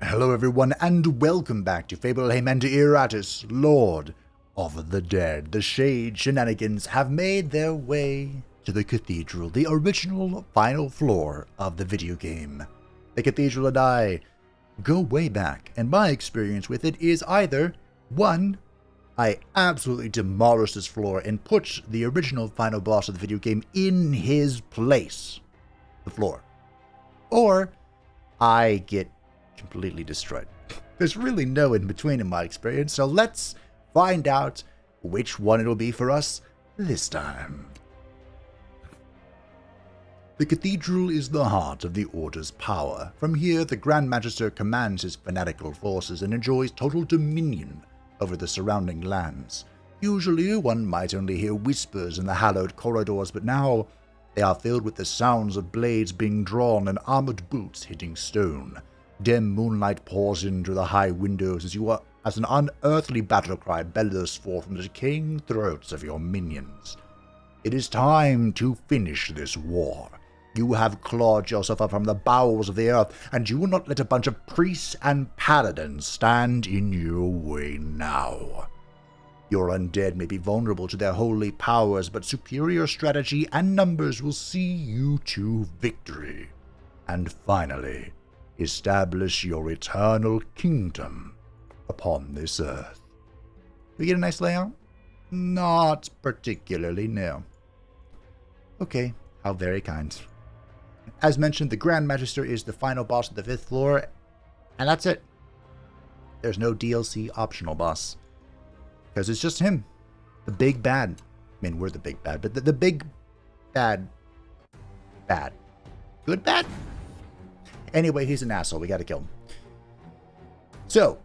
Hello everyone, and welcome back to Fableheim and Iratus, Lord of the Dead. The Shade shenanigans have made their way to the Cathedral, the original final floor of the video game. The Cathedral and I go way back, and my experience with it is either, 1, I absolutely demolish this floor and put the original final boss of the video game in his place, the floor, or I get completely destroyed. There's really no in between in my experience, so let's find out which one it'll be for us this time. The Cathedral is the heart of the Order's power. From here, the Grand Magister commands his fanatical forces and enjoys total dominion over the surrounding lands. Usually, one might only hear whispers in the hallowed corridors, but now they are filled with the sounds of blades being drawn and armored boots hitting stone. Dim moonlight pours in through the high windows as an unearthly battle cry bellows forth from the decaying throats of your minions. It is time to finish this war. You have clawed yourself up from the bowels of the earth, and you will not let a bunch of priests and paladins stand in your way now. Your undead may be vulnerable to their holy powers, but superior strategy and numbers will see you to victory. And finally, establish your eternal kingdom upon this earth. We get a nice layout? Not particularly, no. Okay, how very kind. As mentioned, the Grand Magister is the final boss of the 5th floor, and that's it. There's no DLC optional boss, because it's just him, the big bad. I mean, we're the big bad, but the big bad. Good bad? Anyway, he's an asshole. We gotta kill him. So,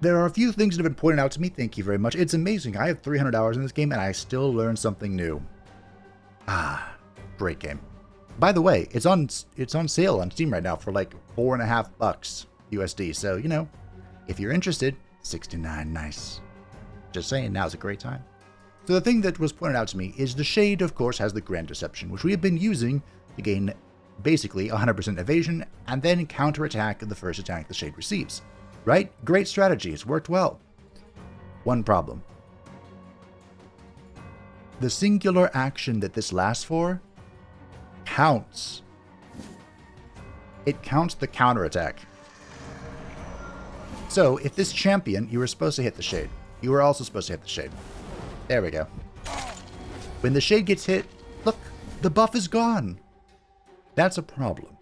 there are a few things that have been pointed out to me. Thank you very much. It's amazing. I have 300 hours in this game, and I still learn something new. Great game. By the way, it's on sale on Steam right now for like $4.50 USD. So, you know, if you're interested, $69, nice. Just saying, now's a great time. So the thing that was pointed out to me is the Shade, of course, has the Grand Deception, which we have been using to gain basically 100% evasion, and then counterattack the first attack the Shade receives. Right? Great strategy. It's worked well. One problem. The singular action that this lasts for counts. It counts the counterattack. So, if this champion, you were supposed to hit the Shade. You were also supposed to hit the Shade. There we go. When the Shade gets hit, look, the buff is gone. That's a problem.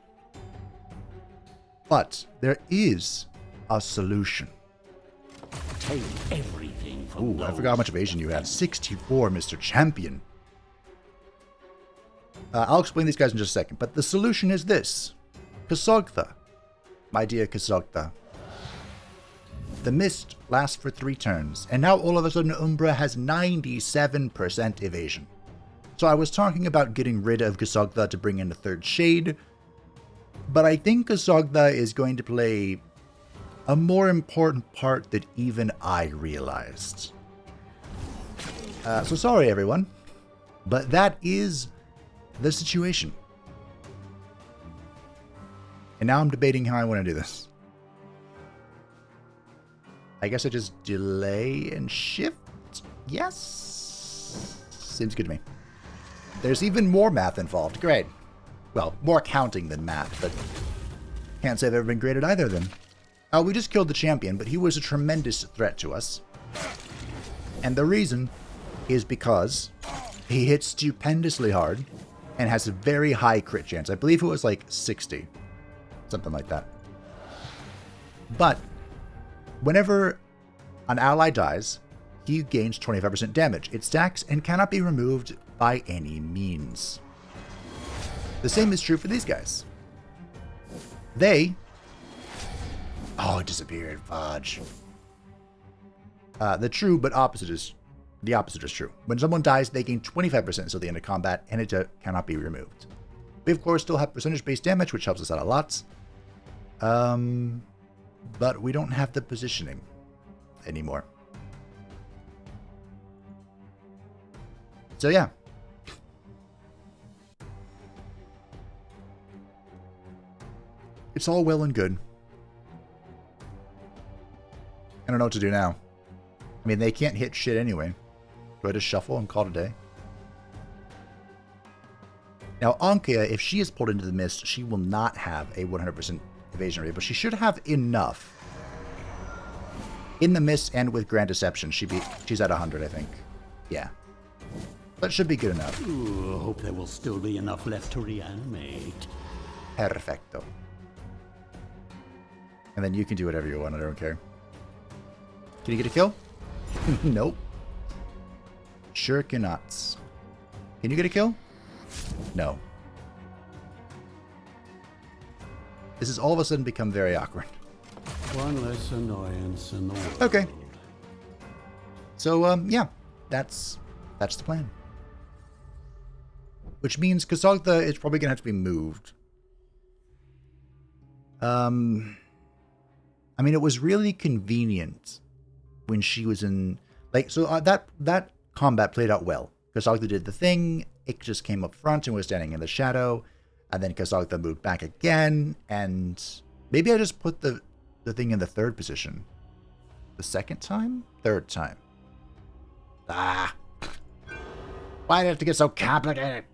But there is a solution. Take everything from Ooh, I forgot how much evasion you have. 64, Mr. Champion. I'll explain these guys in just a second, but the solution is this. Kasogtha. My dear Kasogtha. The mist lasts for 3 turns, and now all of a sudden Umbra has 97% evasion. So I was talking about getting rid of Kasogtha to bring in a 3rd Shade, but I think Kasogtha is going to play a more important part than even I realized. So sorry everyone, but that is the situation. And now I'm debating how I want to do this. I guess I just delay and shift? Yes? Seems good to me. There's even more math involved. Great. Well, more counting than math, but can't say I've ever been great at either of them. We just killed the champion, but he was a tremendous threat to us. And the reason is because he hits stupendously hard and has a very high crit chance. I believe it was like 60. Something like that. But whenever an ally dies, he gains 25% damage. It stacks and cannot be removed by any means. The same is true for these guys. Oh, it disappeared. Fudge. The opposite is true. When someone dies, they gain 25% until the end of combat, and it cannot be removed. We, of course, still have percentage-based damage, which helps us out a lot. But we don't have the positioning anymore. So, yeah. It's all well and good. I don't know what to do now. I mean, they can't hit shit anyway. Do I just shuffle and call it a day? Now, Ankia, if she is pulled into the mist, she will not have a 100% evasion rate, but she should have enough. In the mist and with Grand Deception, she's at 100, I think. Yeah. That should be good enough. Ooh, I hope there will still be enough left to reanimate. Perfecto. And then you can do whatever you want, I don't care. Can you get a kill? Nope. Sure cannot. Can you get a kill? No. This has all of a sudden become very awkward. One less annoyance in the world. Okay. So, yeah. That's the plan. Which means Kasagtha is probably going to have to be moved. I mean, it was really convenient when she was in... Like, so that combat played out well. Kasagtha did the thing. It just came up front and was standing in the shadow. And then Kasagtha moved back again. And maybe I just put the thing in the third position. The second time? Third time. Ah. Why did it have to get so complicated?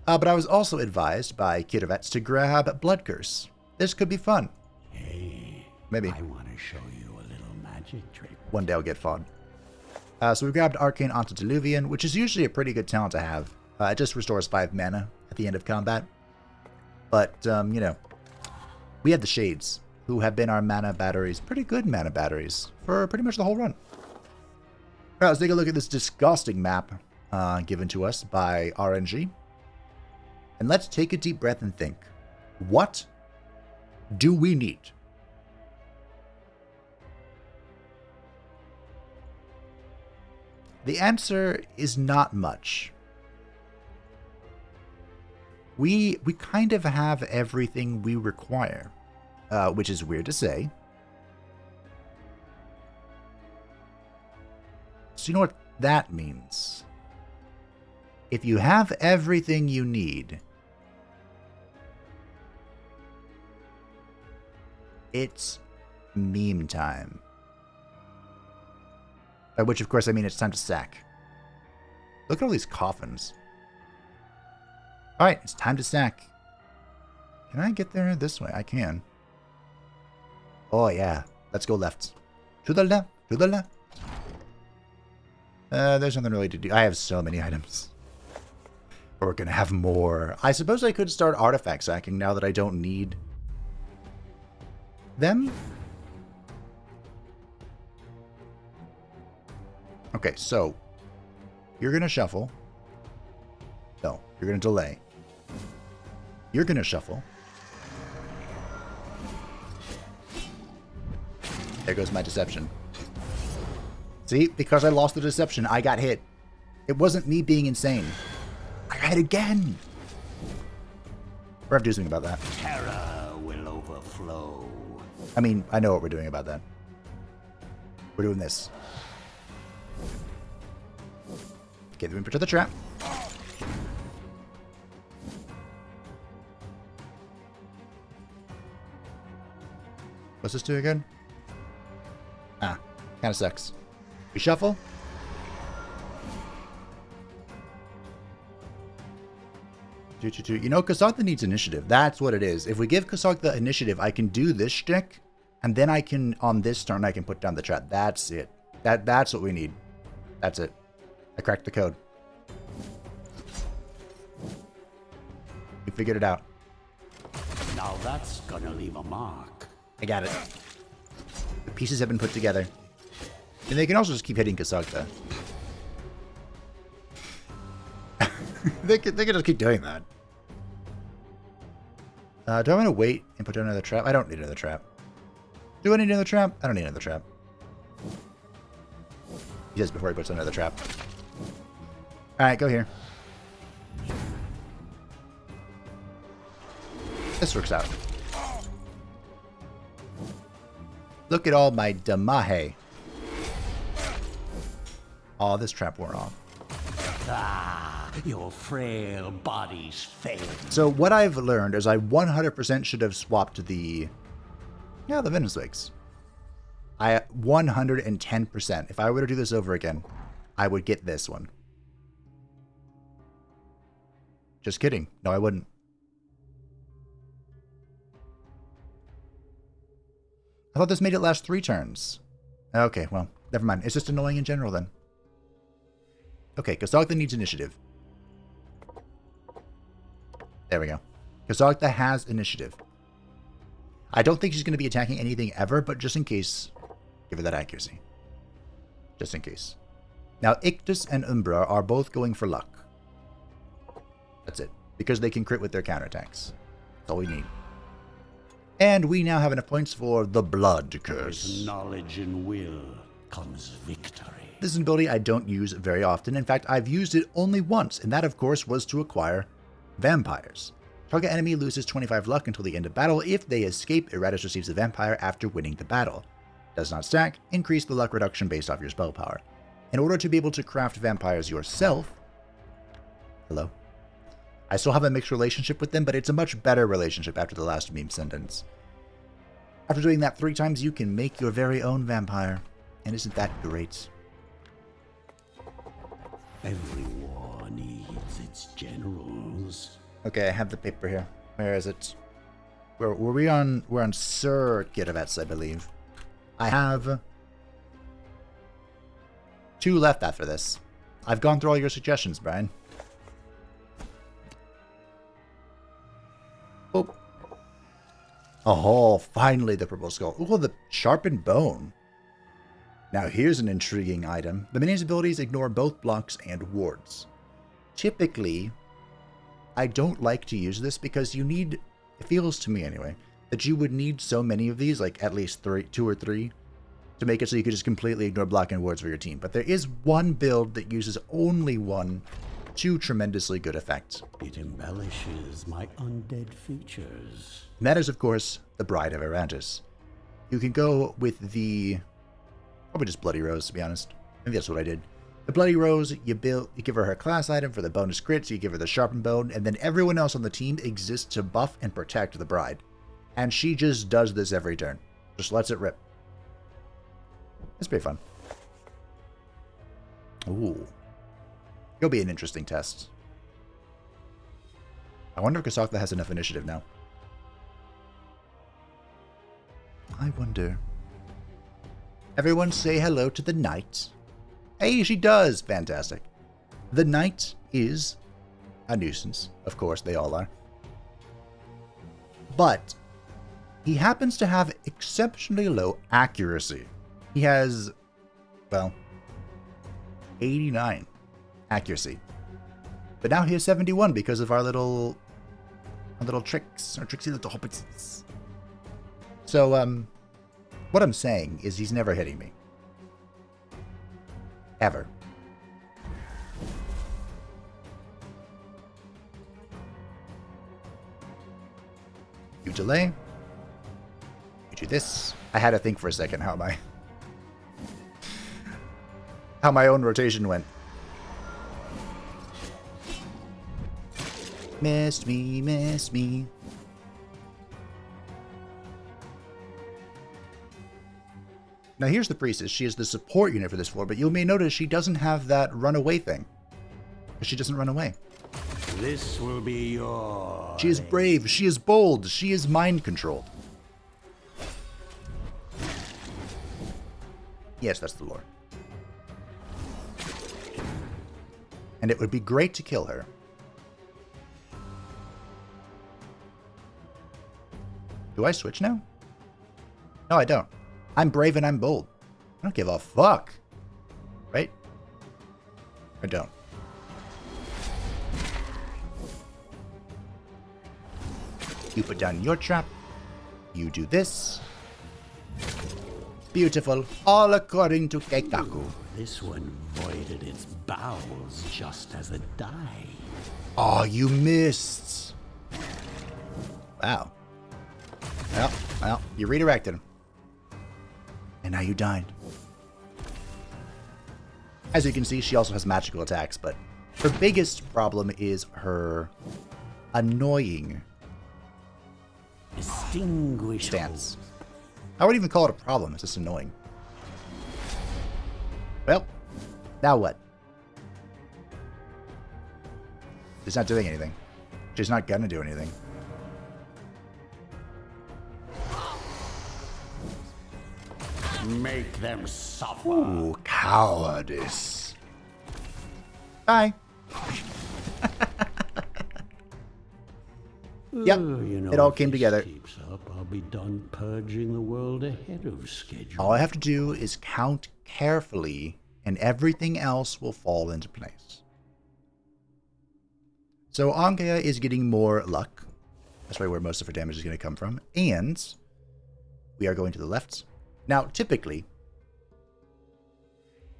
But I was also advised by Kirovets to grab Blood Curse. This could be fun. Hey, maybe. I want to show you a little magic trick. One day I'll get fun. So we grabbed Arcane Antediluvian, which is usually a pretty good talent to have. It just restores 5 mana at the end of combat. But, you know, we had the Shades, who have been our mana batteries, pretty good mana batteries, for pretty much the whole run. Alright, let's take a look at this disgusting map given to us by RNG. And let's take a deep breath and think, what do we need? The answer is not much. We kind of have everything we require, which is weird to say. So you know what that means? If you have everything you need, it's meme time. By which, of course, I mean it's time to sack. Look at all these coffins. Alright, it's time to sack. Can I get there this way? I can. Oh, yeah. Let's go left. To the left. To the left. There's nothing really to do. I have so many items. We're gonna have more. I suppose I could start artifact sacking now that I don't need them. Okay, so you're gonna shuffle. No, you're gonna delay. You're gonna shuffle. There goes my deception. See, because I lost the deception, I got hit. It wasn't me being insane. I got hit again. We're have to do something about that. Terror will overflow. I mean, I know what we're doing about that. We're doing this. Get the input to the trap. What's this do again? Ah, kind of sucks. We shuffle. You know, Kasagtha needs initiative. That's what it is. If we give Kasagtha initiative, I can do this shtick, and then I can, on this turn, I can put down the trap. That's it. That's what we need. That's it. I cracked the code. We figured it out. Now that's gonna leave a mark. I got it. The pieces have been put together. And they can also just keep hitting Kasagtha. they can just keep doing that. Do I want to wait and put down another trap? I don't need another trap. Do I need another trap? I don't need another trap. He says before he puts another trap. Alright, go here. This works out. Look at all my damahe. Oh, this trap wore off. Ah, your frail body's failing. So what I've learned is I 100% should have swapped the Venom's Wigs. I 110%. If I were to do this over again, I would get this one. Just kidding. No, I wouldn't. I thought this made it last 3 turns. Okay, well, never mind. It's just annoying in general then. Okay, Kazogda needs initiative. There we go. Kazogda has initiative. I don't think she's going to be attacking anything ever, but just in case, give her that accuracy. Just in case. Now, Ictus and Umbra are both going for luck. That's it. Because they can crit with their counterattacks. That's all we need. And we now have enough points for the Blood Curse. With knowledge and will comes victory. This is an ability I don't use very often. In fact, I've used it only once, and that, of course, was to acquire vampires. Target enemy loses 25 luck until the end of battle. If they escape, Iratus receives a vampire after winning the battle. Does not stack. Increase the luck reduction based off your spell power. In order to be able to craft vampires yourself... Hello? I still have a mixed relationship with them, but it's a much better relationship after the last meme sentence. After doing that 3 times, you can make your very own vampire. And isn't that great? Every war needs its generals. Okay, I have the paper here. Where is it? Were we on? We're on Sir Giravets, I believe. I have 2 left after this. I've gone through all your suggestions, Brian. Oh. Oh, finally the purple skull. Oh, the sharpened bone. Now here's an intriguing item. The minion's abilities ignore both blocks and wards. Typically, I don't like to use this because you need, it feels to me anyway, that you would need so many of these, like at least 2 or 3, to make it so you could just completely ignore block and wards for your team. But there is one build that uses only one to tremendously good effect. It embellishes my undead features. And that is, of course, the Bride of Iratus. You can go with the... probably just Bloody Rose, to be honest. I think that's what I did. The Bloody Rose, you give her class item for the bonus crits, you give her the Sharpened Bone, and then everyone else on the team exists to buff and protect the Bride. And she just does this every turn. Just lets it rip. It's pretty fun. Ooh. It'll be an interesting test. I wonder if Kasakla has enough initiative now. I wonder. Everyone say hello to the knight. Hey, she does! Fantastic. The knight is a nuisance. Of course, they all are. But he happens to have exceptionally low accuracy. He has, well, 89 accuracy. But now he has 71 because of our little tricks, our tricksy little hobbits. So, what I'm saying is he's never hitting me. Ever. You delay. You do this. I had to think for a second how my own rotation went. Missed me, missed me. Now here's the priestess. She is the support unit for this floor, but you may notice she doesn't have that runaway thing. She doesn't run away. This will be yours. She is brave. She is bold. She is mind controlled. Yes, that's the lore. And it would be great to kill her. Do I switch now? No, I don't. I'm brave and I'm bold. I don't give a fuck. Right? I don't. You put down your trap. You do this. Beautiful. All according to Keikaku. This one voided its bowels just as it died. Oh, you missed. Wow. Well, you redirected him. And now you died. As you can see, she also has magical attacks, but her biggest problem is her annoying stance. I wouldn't even call it a problem, it's just annoying. Well, now what? She's not doing anything. She's not gonna do anything. Make them suffer. Ooh, cowardice. Bye. Yep, You know, it all if came this together. keeps up, I'll be done purging the world ahead of schedule. All I have to do is count carefully, and everything else will fall into place. So Angea is getting more luck. That's probably where most of her damage is going to come from. And we are going to the left. Now, typically,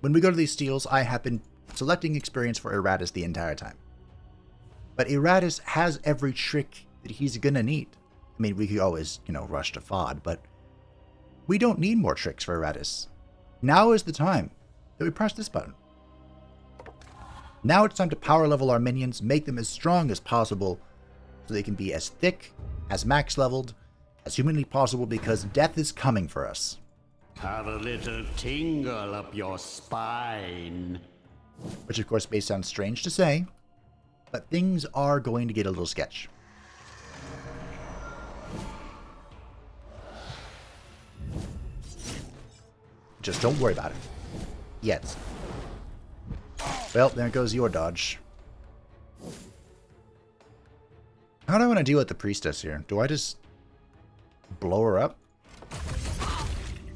when we go to these steals, I have been selecting experience for Iratus the entire time. But Iratus has every trick that he's going to need. I mean, we could always, rush to FOD, but we don't need more tricks for Iratus. Now is the time that we press this button. Now it's time to power level our minions, make them as strong as possible, so they can be as thick, as max leveled, as humanly possible, because death is coming for us. Have a little tingle up your spine. Which of course may sound strange to say, but things are going to get a little sketch. Just don't worry about it. Yet. Well, there goes your dodge. How do I want to deal with the priestess here? Do I just blow her up?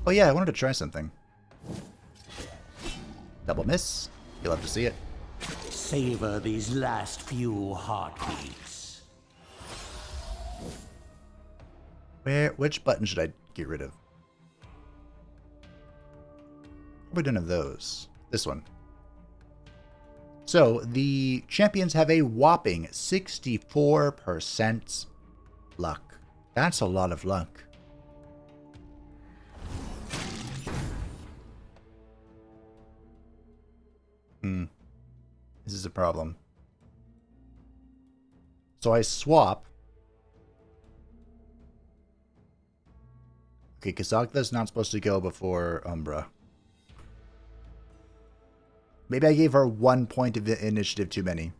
Oh yeah, I wanted to try something. Double miss. You'll have to see it. Savor these last few heartbeats. Which button should I get rid of? Probably none of those. This one. So, the champions have a whopping 64% luck. That's a lot of luck. This is a problem. So I swap. Okay, Kazagda's not supposed to go before Umbra. Maybe I gave her 1 point of initiative too many.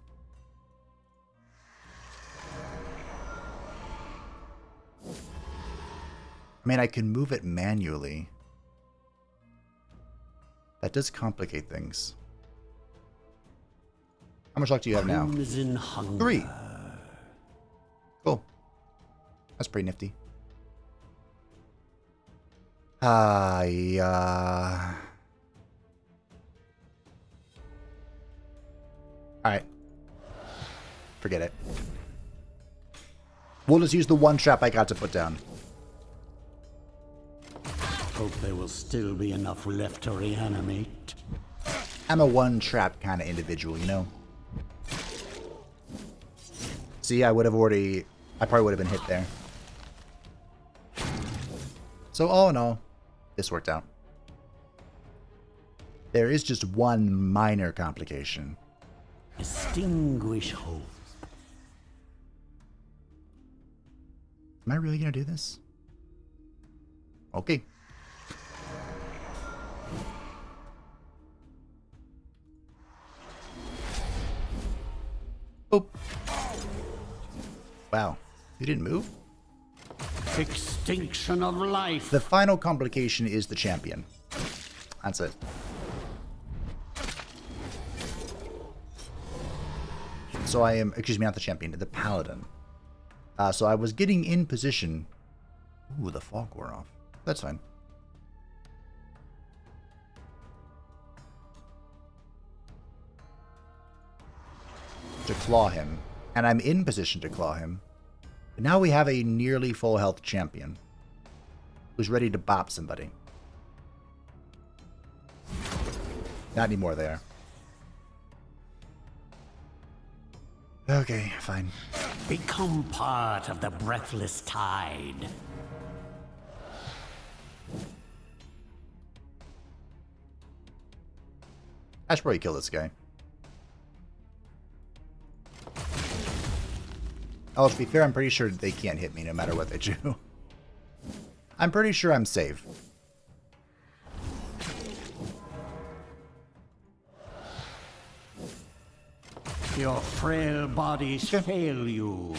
I mean, I can move it manually. That does complicate things. How much luck do you have now? 3. Cool. That's pretty nifty. Yeah. Alright. Forget it. We'll just use the one trap I got to put down. Hope there will still be enough left to reanimate. I'm a one trap kind of individual, you know? See, I probably would have been hit there. So all in all, this worked out. There is just one minor complication. Extinguish hope. Am I really gonna do this? Okay. Boop. Wow. You didn't move? Extinction of life. The final complication is the champion. That's it. So I am, excuse me, not the champion, the paladin. So I was getting in position. Ooh, the fog wore off. That's fine. To claw him. And I'm in position to claw him. But now we have a nearly full health champion. Who's ready to bop somebody. Not anymore there. Okay, fine. Become part of the breathless tide. I should probably kill this guy. Oh, to be fair, I'm pretty sure they can't hit me no matter what they do. I'm pretty sure I'm safe. Your frail bodies fail you.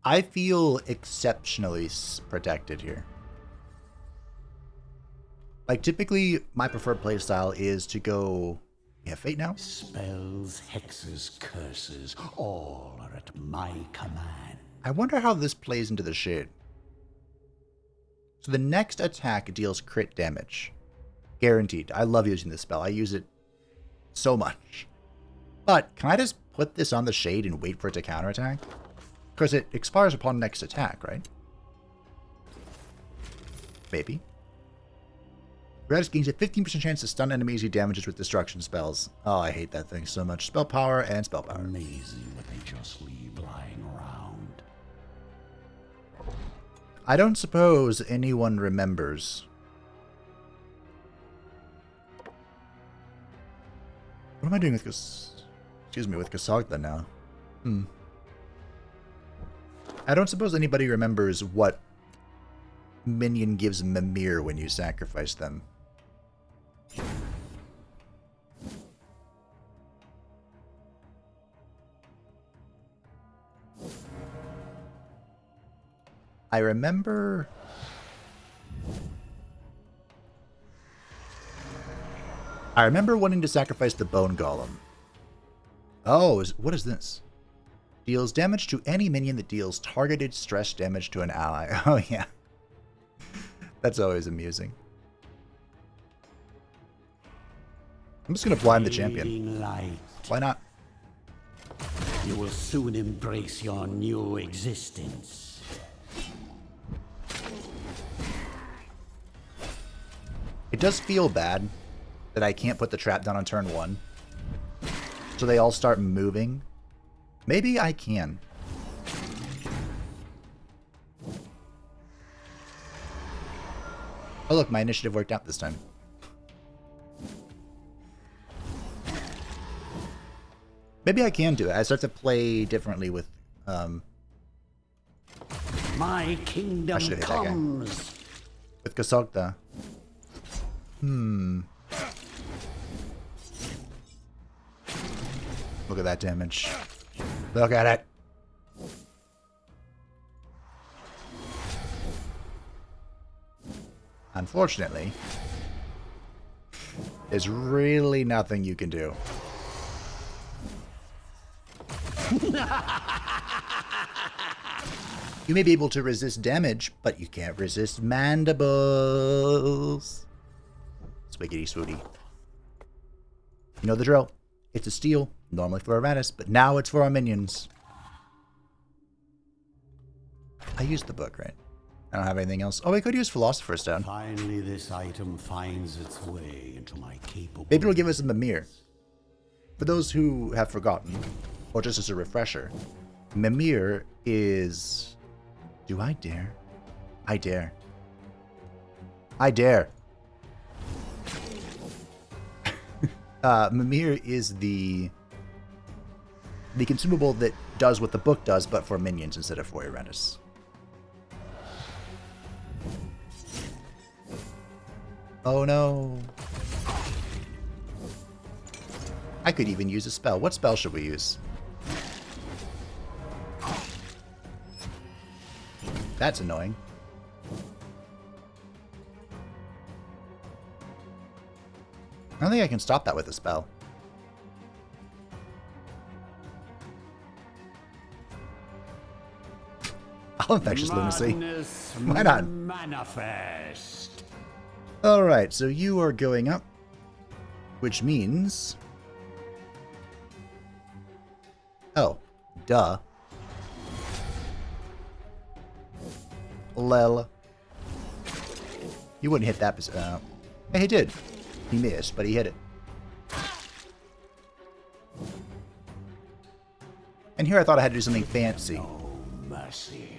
I feel exceptionally protected here. Like, typically, my preferred playstyle is to go... We have fate now? Spells, hexes, curses, all are at my command. I wonder how this plays into the shade. So the next attack deals crit damage. Guaranteed. I love using this spell. I use it so much. But can I just put this on the shade and wait for it to counterattack? Because it expires upon next attack, right? Maybe. Iratus gains a 15% chance to stun enemies he damages with destruction spells. Oh, I hate that thing so much. Spell power and spell power. Amazing what they just leave lying around. I don't suppose anyone remembers. What am I doing with with Cathedral now? I don't suppose anybody remembers what minion gives Mimir when you sacrifice them. I remember... wanting to sacrifice the Bone Golem. Oh, what is this? Deals damage to any minion that deals targeted stress damage to an ally. Oh, yeah. That's always amusing. I'm just going to blind the champion. Light. Why not? You will soon embrace your new existence. It does feel bad that I can't put the trap down on turn 1. So they all start moving. Maybe I can. Oh look, my initiative worked out this time. Maybe I can do it. I start to play differently with My kingdom comes. With Cathedral. Look at that damage. Look at it. Unfortunately, there's really nothing you can do. You may be able to resist damage, but you can't resist mandibles. Swiggity swooty. You know the drill. It's a steal, normally for Iratus, but now it's for our minions. I used the book, right? I don't have anything else. Oh, we could use Philosopher's Stone. Finally, this item finds its way into my capable... Maybe it'll give us a Mimir. For those who have forgotten, or just as a refresher, Mimir is... Do I dare? I dare. I dare. Mimir is the consumable that does what the book does, but for minions instead of for Iratus. Oh no. I could even use a spell. What spell should we use? That's annoying. I don't think I can stop that with a spell. I'll infectious lunacy. Why not? Manifest. Alright, so you are going up, which means... Oh, duh. Lel. You wouldn't hit that. Hey, he did. He missed, but he hit it. And here I thought I had to do something fancy. No mercy.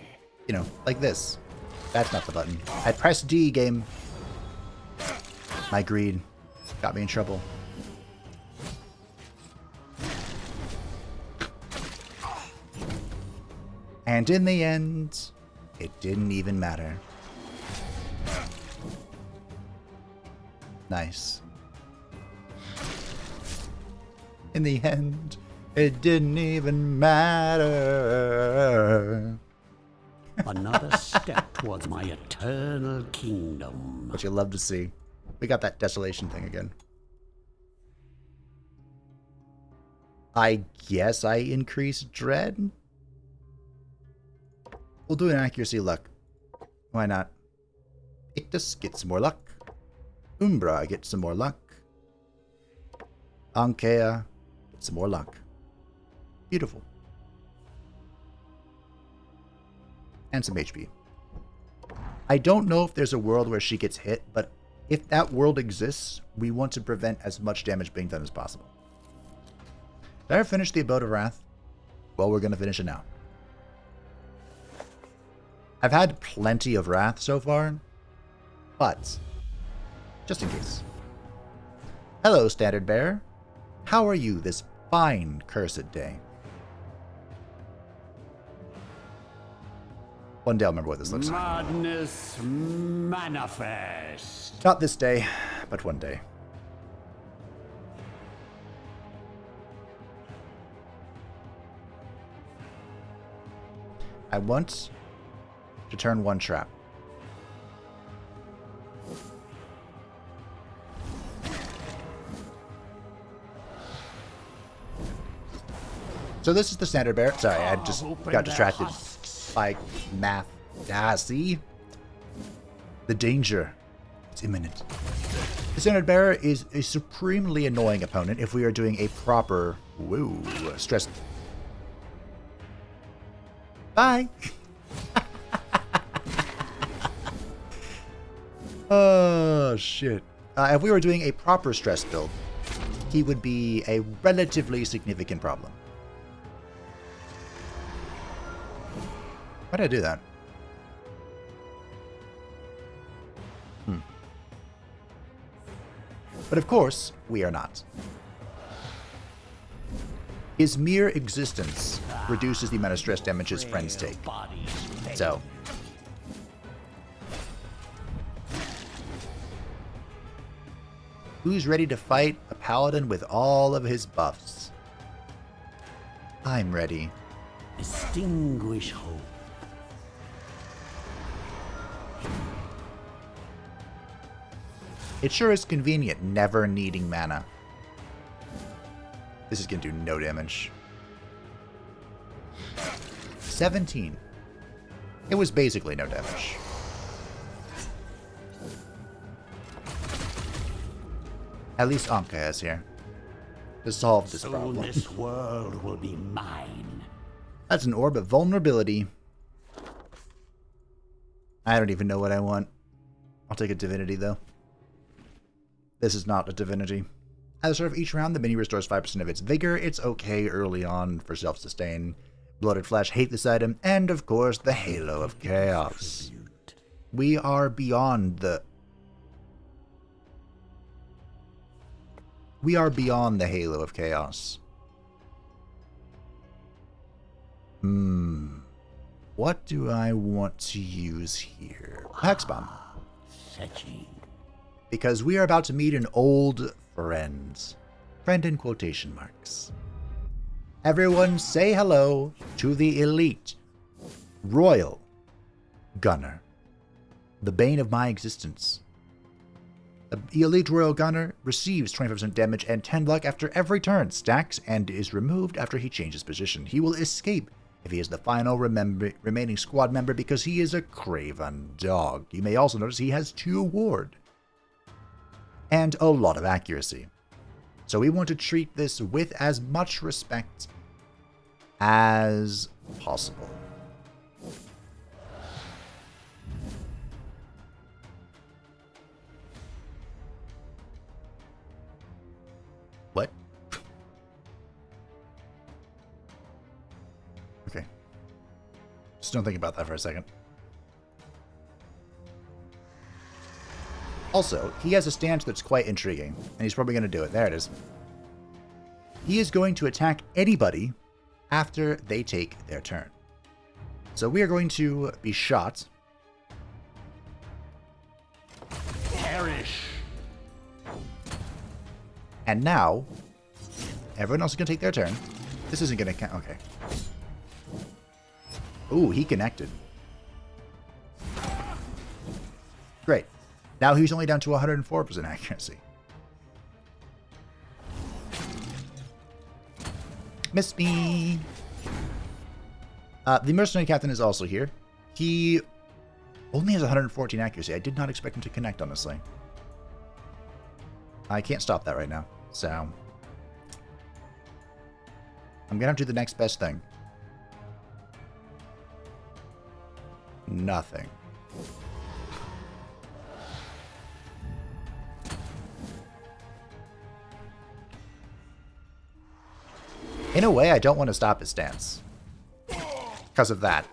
You know, like this. That's not the button. I pressed D, game. My greed got me in trouble. And in the end, it didn't even matter. Nice. In the end, it didn't even matter. Another step towards my eternal kingdom. What you love to see. We got that desolation thing again. I guess I increase dread? We'll do an accuracy luck. Why not? Ictus gets some more luck. Umbra gets some more luck. Ankea gets some more luck. Beautiful. And some HP. I don't know if there's a world where she gets hit, but if that world exists, we want to prevent as much damage being done as possible. Did I finish the Abode of Wrath? Well, we're going to finish it now. I've had plenty of Wrath so far, but just in case. Hello, Standard Bearer. How are you this fine, cursed day? One day I'll remember what this looks like. Madness manifest. Not this day, but one day. I want to turn one trap. So this is the Standard Bearer. Sorry, I just got distracted by math. Ah, see? The danger. It's imminent. The Standard Bearer is a supremely annoying opponent if we are doing a proper stress. Bye. Oh, shit. If we were doing a proper stress build, he would be a relatively significant problem. Why did I do that? But of course, we are not. His mere existence reduces the amount of stress damage his friends take. So. Who's ready to fight a paladin with all of his buffs? I'm ready. Extinguish hope. It sure is convenient never needing mana. This is going to do no damage. 17. It was basically no damage. At least Anka is here to solve this problem. Soon this world will be mine. That's an orb of vulnerability. I don't even know what I want. I'll take a divinity though. This is not a divinity. At the start of each round, the mini restores 5% of its vigor. It's okay early on for self-sustain. Bloated Flesh, hate this item. And, of course, the Halo of Chaos. We are beyond the... We are beyond the Halo of Chaos. What do I want to use here? Hex Bomb. Fetching. Because we are about to meet an old friend. Friend in quotation marks. Everyone say hello to the elite Royal Gunner. The bane of my existence. The elite Royal Gunner receives 25% damage and 10 luck after every turn, stacks, and is removed after he changes position. He will escape if he is the final remaining squad member because he is a craven dog. You may also notice he has 2 ward. And a lot of accuracy. So we want to treat this with as much respect as possible. What? Okay. Just don't think about that for a second. Also, he has a stance that's quite intriguing, and he's probably going to do it. There it is. He is going to attack anybody after they take their turn. So we are going to be shot. Perish. And now, Everyone else is going to take their turn. This isn't going to count. Okay. Ooh, he connected. Great. Now he's only down to 104% accuracy. Missed me. The mercenary captain is also here. He only has 114 accuracy. I did not expect him to connect, honestly. I can't stop that right now, so I'm gonna have to do the next best thing. Nothing. In a way, I don't want to stop his stance. Because of that.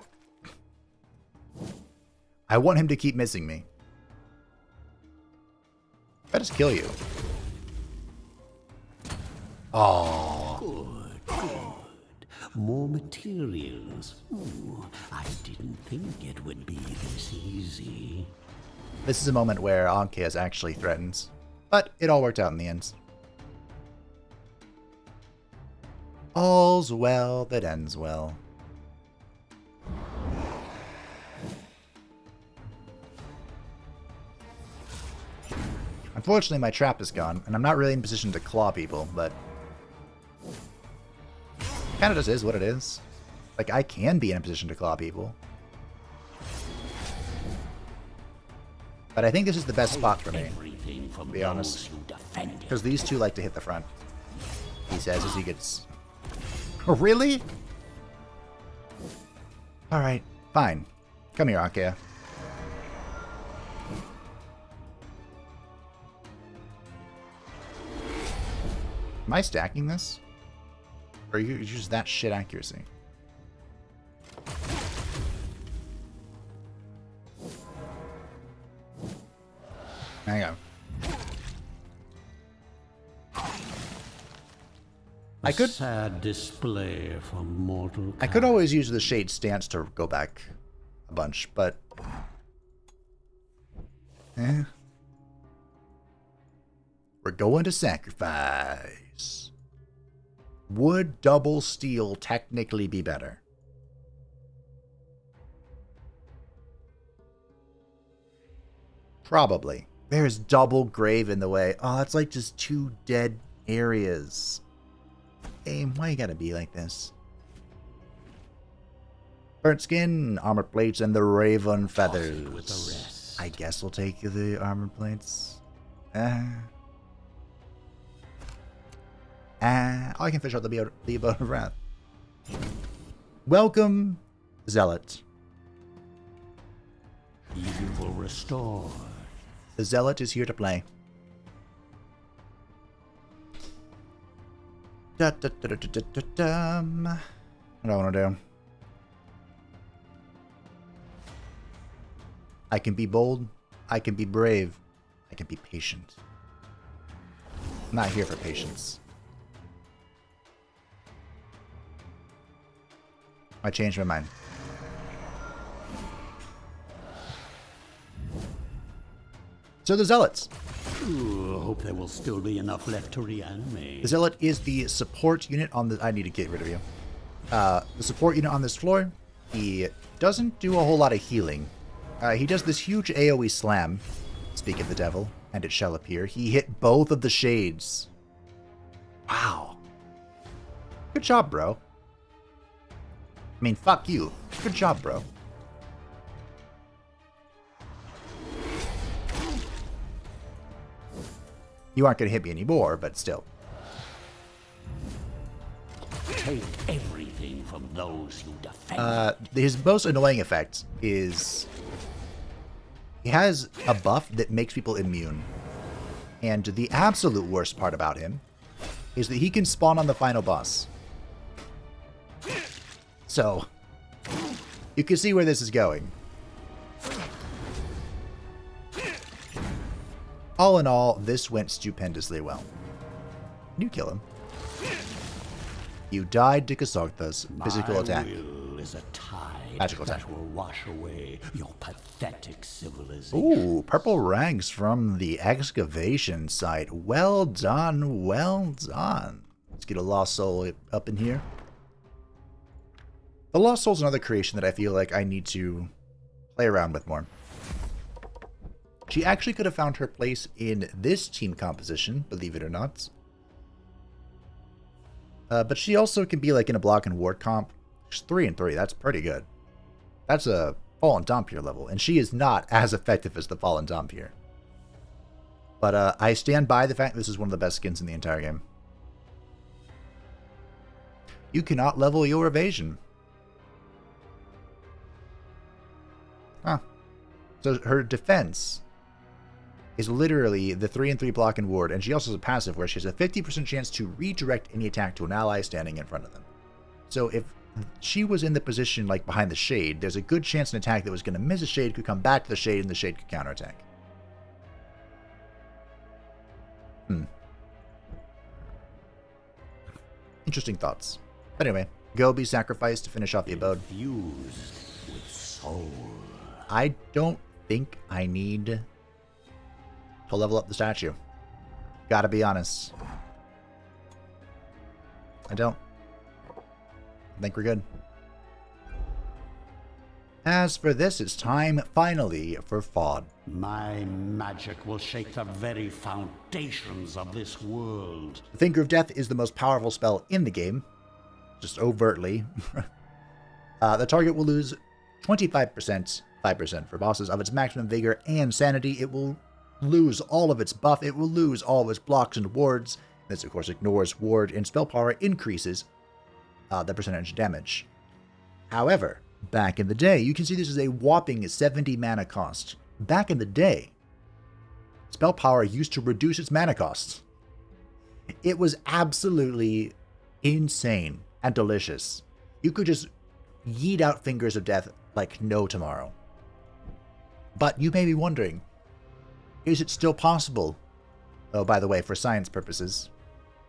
I want him to keep missing me. I just kill you. Oh. Good, good. More materials. Ooh, I didn't think it would be this easy. This is a moment where Ankeas actually threatens. But it all worked out in the end. All's well that ends well. Unfortunately, my trap is gone, and I'm not really in position to claw people, but kind of just is what it is. Like, I can be in a position to claw people. But I think this is the best spot for me, to be honest. Because these two like to hit the front. He says as he gets... Oh, really? Alright, fine. Come here, Akia. Am I stacking this? Or you use that shit accuracy? Hang on. A sad display from mortal. I could always use the shade stance to go back a bunch, but we're going to sacrifice. Would double steel technically be better? Probably. There's double grave in the way. Oh, it's like just two dead areas. Game, why you gotta be like this? Burnt skin, armored plates, and the raven feathers. I guess we'll take the armored plates. Oh, I can fish out the abode of wrath. Welcome, Zealot. Evil restored. The Zealot is here to play. What do I want to do? I can be bold. I can be brave. I can be patient. I'm not here for patience. I changed my mind. So the Zealots. Ooh, hope there will still be enough left to reanimate. The Zealot is the support unit on the... I need to get rid of you. The support unit on this floor. He doesn't do a whole lot of healing. He does this huge AoE slam. Speak of the devil, and it shall appear. He hit both of the shades. Wow. Good job, bro. I mean, fuck you. Good job, bro. You aren't going to hit me anymore, but still. Take everything from those you defend. His most annoying effect is... he has a buff that makes people immune. And the absolute worst part about him is that he can spawn on the final boss. So, you can see where this is going. All in all, this went stupendously well. You kill him. You died to Kasartha's physical attack. Will is a tide Magical attack. that will wash away your pathetic civilization. Ooh, purple ranks from the excavation site. Well done, well done. Let's get a Lost Soul up in here. The Lost Soul is another creation that I feel like I need to play around with more. She actually could have found her place in this team composition, believe it or not. But she also can be like in a block and ward comp. She's 3 and 3. That's pretty good. That's a Fallen Dompier level, and she is not as effective as the Fallen Dompier. But I stand by the fact this is one of the best skins in the entire game. You cannot level your evasion. Huh. So her defense is literally the 3 and 3 block and ward, and she also has a passive where she has a 50% chance to redirect any attack to an ally standing in front of them. So if she was in the position like behind the shade, there's a good chance an attack that was going to miss a shade could come back to the shade and the shade could counterattack. Interesting thoughts. But anyway, go be sacrificed to finish off the abode. Fused with soul. I don't think I need to level up the statue. Gotta be honest. I don't. I think we're good. As for this, it's time, finally, for FOD. My magic will shake the very foundations of this world. The Finger of Death is the most powerful spell in the game. Just overtly. The target will lose 25%, 5% for bosses, of its maximum vigor and sanity. It will lose all of its buff. It will lose all of its blocks and wards. This, of course, ignores ward, and spell power increases the percentage damage. However, back in the day, you can see this is a whopping 70 mana cost. Back in the day, spell power used to reduce its mana costs. It was absolutely insane and delicious. You could just yeet out Fingers of Death like no tomorrow. But you may be wondering, is it still possible? Oh, by the way, for science purposes,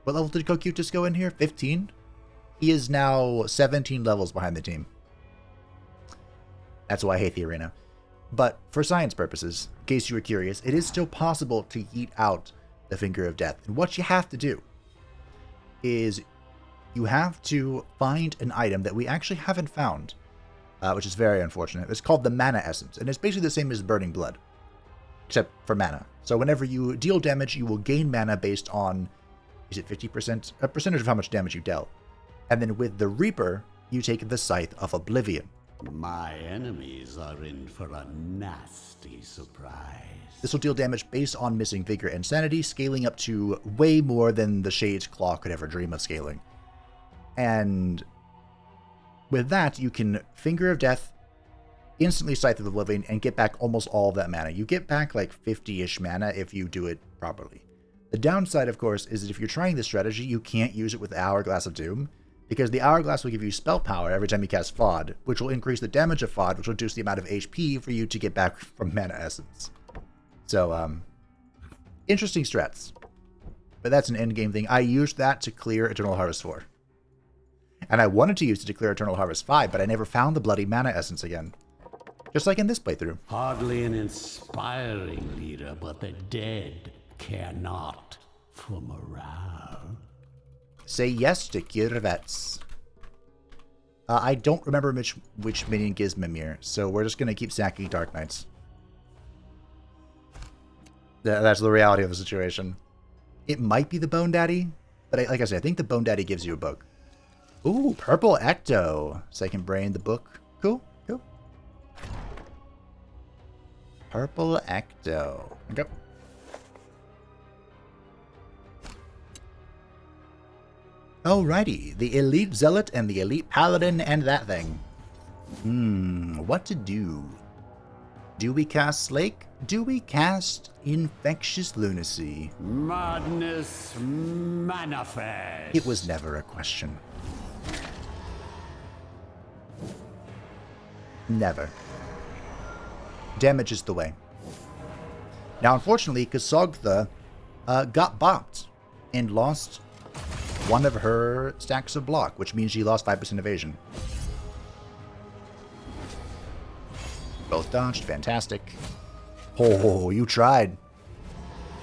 what level did Cocutus go in here? 15? He is now 17 levels behind the team. That's why I hate the arena. But for science purposes, in case you were curious, it is still possible to yeet out the Finger of Death. And what you have to do is you have to find an item that we actually haven't found, which is very unfortunate. It's called the Mana Essence, and it's basically the same as Burning Blood, except for mana. So whenever you deal damage, you will gain mana based on, is it 50%? A percentage of how much damage you dealt. And then with the Reaper, you take the Scythe of Oblivion. My enemies are in for a nasty surprise. This will deal damage based on missing vigor and sanity, scaling up to way more than the Shade's Claw could ever dream of scaling. And with that, you can Finger of Death, instantly Scythe of Oblivion, and get back almost all of that mana. You get back like 50-ish mana if you do it properly. The downside, of course, is that if you're trying this strategy, you can't use it with Hourglass of Doom, because the Hourglass will give you spell power every time you cast FOD, which will increase the damage of FOD, which will reduce the amount of HP for you to get back from Mana Essence. So, interesting strats. But that's an endgame thing. I used that to clear Eternal Harvest 4. And I wanted to use it to clear Eternal Harvest 5, but I never found the bloody Mana Essence again. Just like in this playthrough. Hardly an inspiring leader, but the dead care not for morale. Say yes to Kirvets. I don't remember which minion gives Mimir, so we're just going to keep sacking Dark Knights. That's the reality of the situation. It might be the Bone Daddy, but like I said, I think the Bone Daddy gives you a book. Ooh, Purple Ecto. Second Brain, the book. Cool, cool. Purple Ecto. Okay. Alrighty, the Elite Zealot and the Elite Paladin and that thing. What to do? Do we cast Slake? Do we cast Infectious Lunacy? Madness manifest. It was never a question. Never. Damage is the way. Now, unfortunately, Kasogtha got bopped and lost one of her stacks of block, which means she lost 5% evasion. Both dodged. Fantastic. Oh, you tried.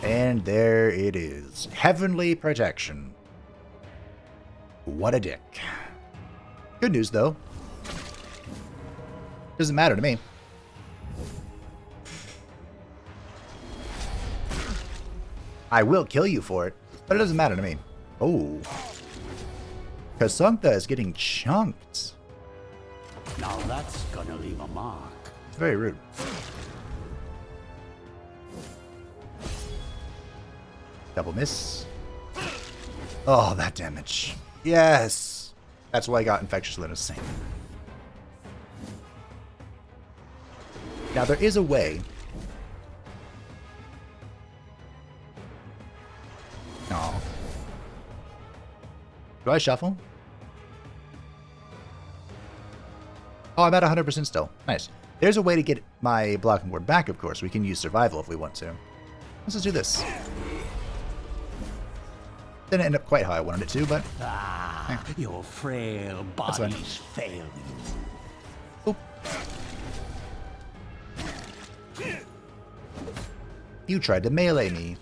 And there it is. Heavenly Protection. What a dick. Good news, though. Doesn't matter to me. I will kill you for it, but it doesn't matter to me. Oh. Kasunta is getting chunked. Now that's gonna leave a mark. It's very rude. Double miss. Oh, that damage. Yes! That's why I got Infectious Lunacy. Now, there is a way. No. Do I shuffle? Oh, I'm at 100% still. Nice. There's a way to get my blocking board back, of course. We can use survival if we want to. Let's just do this. Didn't end up quite how I wanted it to, but... Your frail body's failing. Oop. You tried to melee me.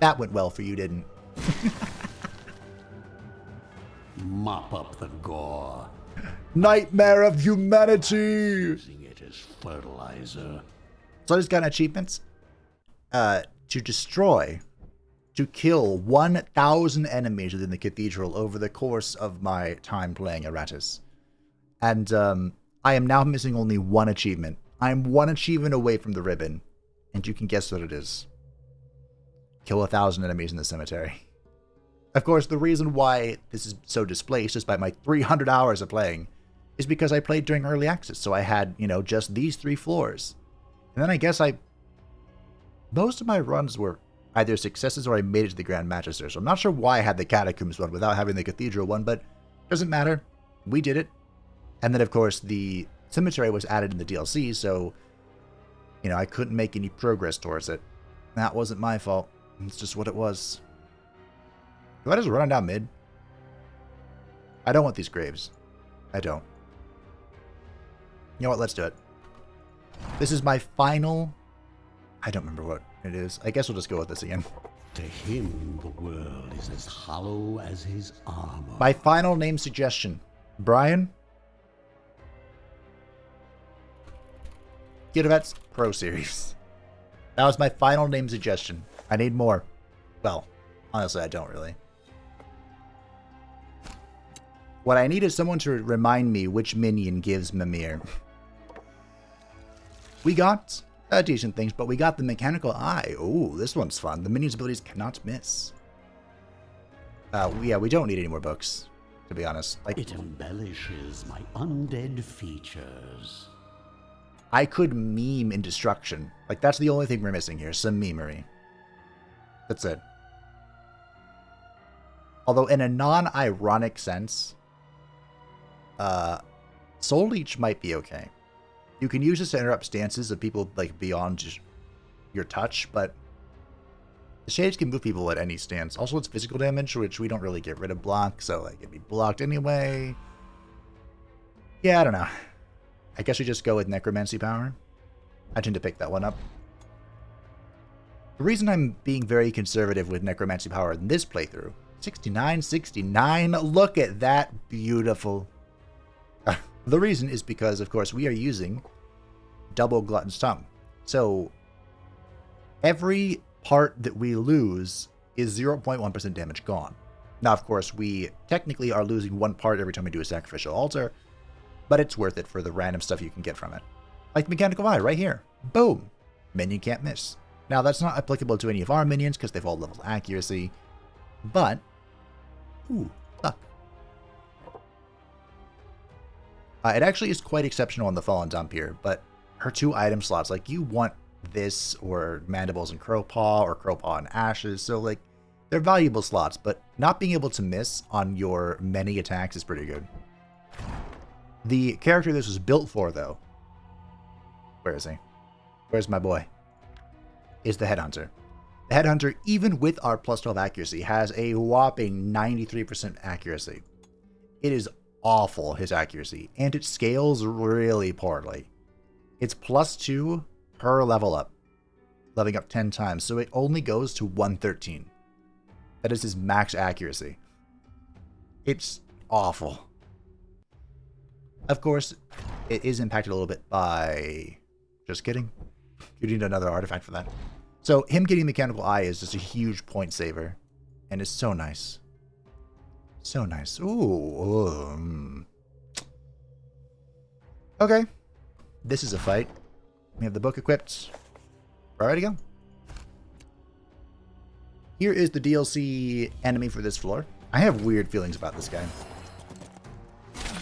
That went well for you, didn't? Mop up the gore. Nightmare of humanity! Using it as fertilizer. So I just got achievements. To destroy, to kill 1,000 enemies within the Cathedral over the course of my time playing Iratus. And I am now missing only one achievement. I am one achievement away from the ribbon. And you can guess what it is. Kill 1,000 enemies in the cemetery. Of course, the reason why this is so displaced, despite my 300 hours of playing, is because I played during early access, so I had, you know, just these 3 floors. And then I guess most of my runs were either successes or I made it to the Grand Magister, so I'm not sure why I had the Catacombs one without having the Cathedral one, but doesn't matter. We did it. And then, of course, the cemetery was added in the DLC, so, you know, I couldn't make any progress towards it. That wasn't my fault. It's just what it was. Do I just run down mid? I don't want these graves. I don't. You know what? Let's do it. This is my final... I don't remember what it is. I guess we'll just go with this again. To him, the world is as hollow as his armor. My final name suggestion. Brian? Gitavet's Pro Series. That was my final name suggestion. I need more. Well, honestly, I don't really. What I need is someone to remind me which minion gives Mimir. We got decent things, but we got the Mechanical Eye. Oh, this one's fun. The minion's abilities cannot miss. Yeah, we don't need any more books, to be honest. Like, it embellishes my undead features. I could meme in destruction. Like, that's the only thing we're missing here. Some memery. That's it. Although, in a non-ironic sense, Soul Leech might be okay. You can use this to interrupt stances of people, like, beyond just your touch, but the Shades can move people at any stance. Also, it's physical damage, which we don't really get rid of block, so, like, it'd be blocked anyway. Yeah, I don't know. I guess we just go with Necromancy Power. I tend to pick that one up. The reason I'm being very conservative with Necromancy Power in this playthrough, 69. Look at that. Beautiful. The reason is because, of course, we are using double Glutton's Tongue. So, every part that we lose is 0.1% damage gone. Now, of course, we technically are losing one part every time we do a Sacrificial Altar, but it's worth it for the random stuff you can get from it. Like Mechanical Eye right here. Boom. Minion can't miss. Now, that's not applicable to any of our minions because they've all leveled accuracy, but... Ooh, luck. It actually is quite exceptional on the Fallen Dump here, but her 2 item slots, like, you want this or Mandibles and Crowpaw or Crowpaw and Ashes, so, like, they're valuable slots, but not being able to miss on your many attacks is pretty good. The character this was built for, though, where is he? Where's my boy? Is the Headhunter. The Headhunter, even with our plus 12 accuracy, has a whopping 93% accuracy. It is awful, his accuracy, and it scales really poorly. It's plus 2 per level up, leveling up 10 times, so it only goes to 113. That is his max accuracy. It's awful. Of course, it is impacted a little bit by... Just kidding. You need another artifact for that. So him getting Mechanical Eye is just a huge point saver. And it's so nice. So nice. Ooh. Okay. This is a fight. We have the book equipped. We're ready to go. Here is the DLC enemy for this floor. I have weird feelings about this guy.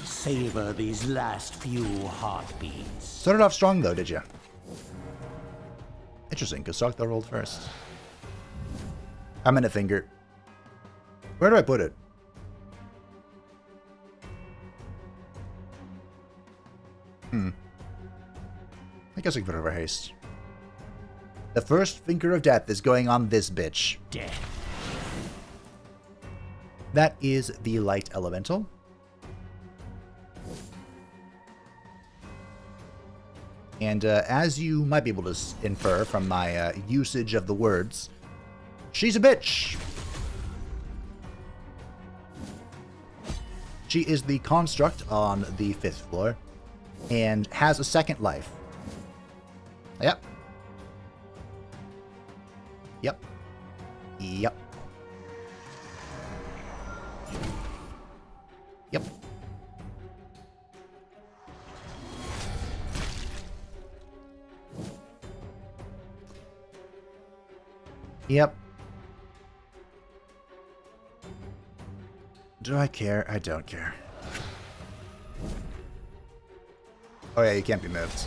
Savor these last few heartbeats. Started off strong though, did you? Interesting, because Sarkthal rolled first. I'm in a finger. Where do I put it? I guess I can put it over haste. The first finger of death is going on this bitch. Death. That is the light elemental. And as you might be able to infer from my usage of the words, she's a bitch. She is the construct on the 5th floor and has a second life. Yep. Yep. Yep. Yep. Yep. Do I care? I don't care. Oh yeah, you can't be moved.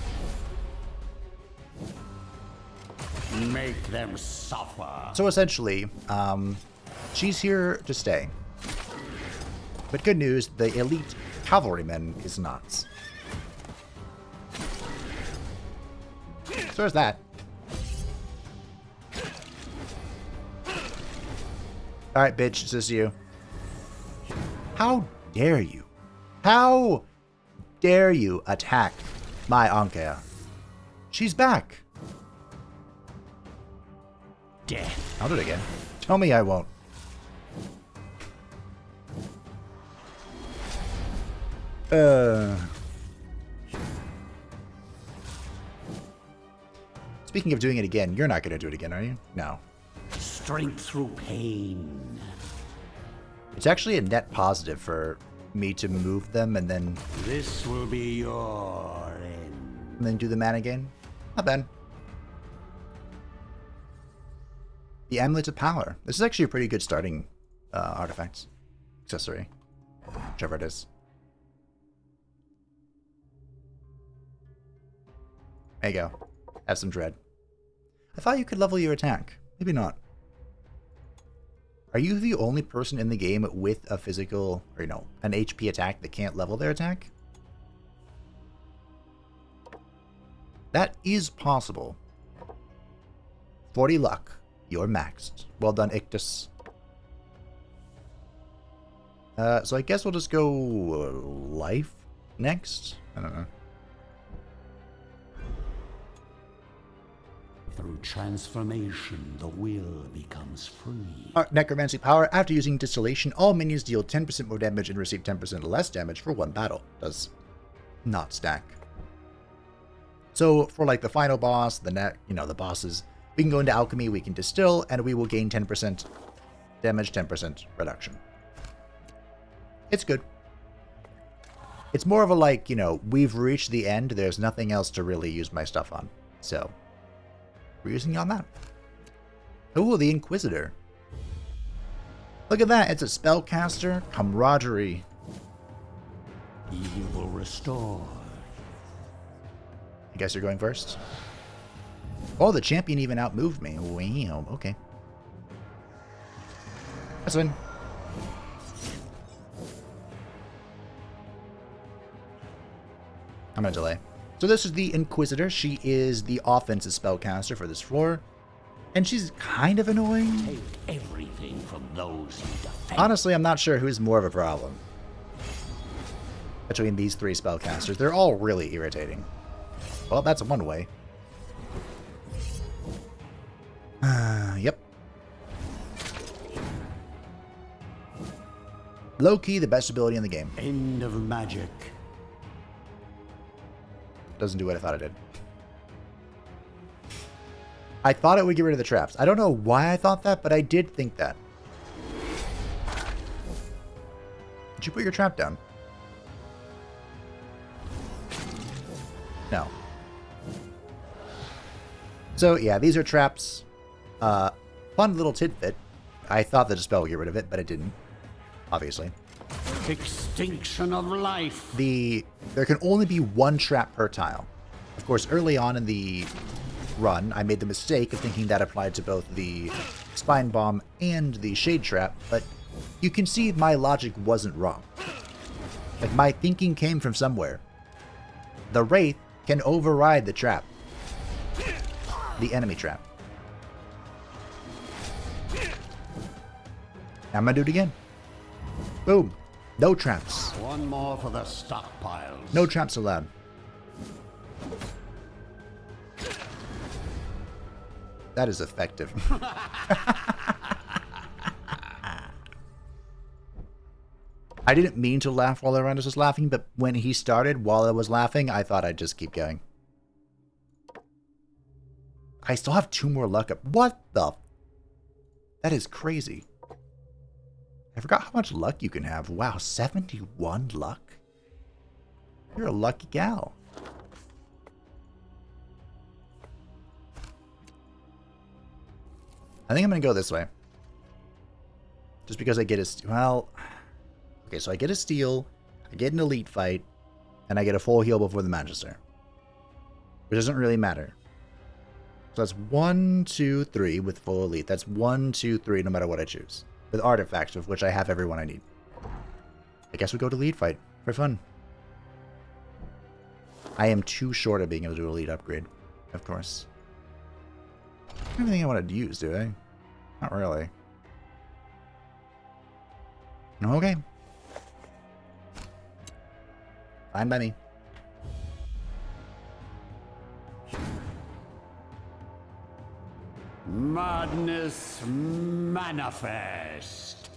Make them suffer. So essentially, she's here to stay. But good news, the elite cavalryman is not. So there's that. Alright, bitch, it's just you. How dare you? How dare you attack my Ankea? She's back. Death. I'll do it again. Tell me I won't. Speaking of doing it again, you're not going to do it again, are you? No. Strength through pain. It's actually a net positive for me to move them and then This will be your end. do the mana gain. Not bad. The Amulet of Power. This is actually a pretty good starting artifact. Accessory. Whichever it is. There you go. Have some dread. I thought you could level your attack. Maybe not. Are you the only person in the game with a physical, or an HP attack that can't level their attack? That is possible. 40 luck. You're maxed. Well done, Ictus. So I guess we'll just go life next? I don't know. Through transformation, the will becomes free. Necromancy power. After using distillation, all minions deal 10% more damage and receive 10% less damage for one battle. Does not stack. So for like the final boss, the bosses, we can go into alchemy, we can distill, and we will gain 10% damage, 10% reduction. It's good. It's more of a we've reached the end, there's nothing else to really use my stuff on. So we're using it on that. Ooh, the Inquisitor. Look at that, it's a spellcaster, camaraderie. Evil restored. I guess you're going first. Oh, the champion even outmoved me. Wow, okay. That's fine. I'm gonna delay. So this is the Inquisitor. She is the offensive spellcaster for this floor. And she's kind of annoying. Take everything from those you defend. Honestly, I'm not sure who's more of a problem between these three spellcasters. They're all really irritating. Well, that's one way. Yep. Low-key, the best ability in the game. End of magic. Doesn't do what I thought it did. I thought it would get rid of the traps. I don't know why I thought that, but I did think that. Did you put your trap down? No. So, yeah, these are traps. Fun little tidbit. I thought the dispel would get rid of it, but it didn't. Obviously. Extinction of life. There can only be one trap per tile. Of course, early on in the run, I made the mistake of thinking that applied to both the Spine Bomb and the Shade Trap, but you can see my logic wasn't wrong. Like, my thinking came from somewhere. The Wraith can override the trap. The enemy trap. Now I'm gonna do it again. Boom. No traps. One more for the stockpiles. No traps allowed. That is effective. I didn't mean to laugh while Iratus was laughing, but when he started while I was laughing, I thought I'd just keep going. I still have 2 more luck up. What the? That is crazy. I forgot how much luck you can have. Wow, 71 luck? You're a lucky gal. I think I'm going to go this way. Just because I get a... Well... Okay, so I get a steal, I get an elite fight, and I get a full heal before the Magister. Which doesn't really matter. So that's 1, 2, 3 with full elite. That's 1, 2, 3 no matter what I choose. With artifacts, of which I have every one I need. I guess we go to elite fight for fun. I am too short of being able to do elite upgrade, of course. I don't have anything I want to use, do I? Not really. Okay. Fine by me. Madness manifest.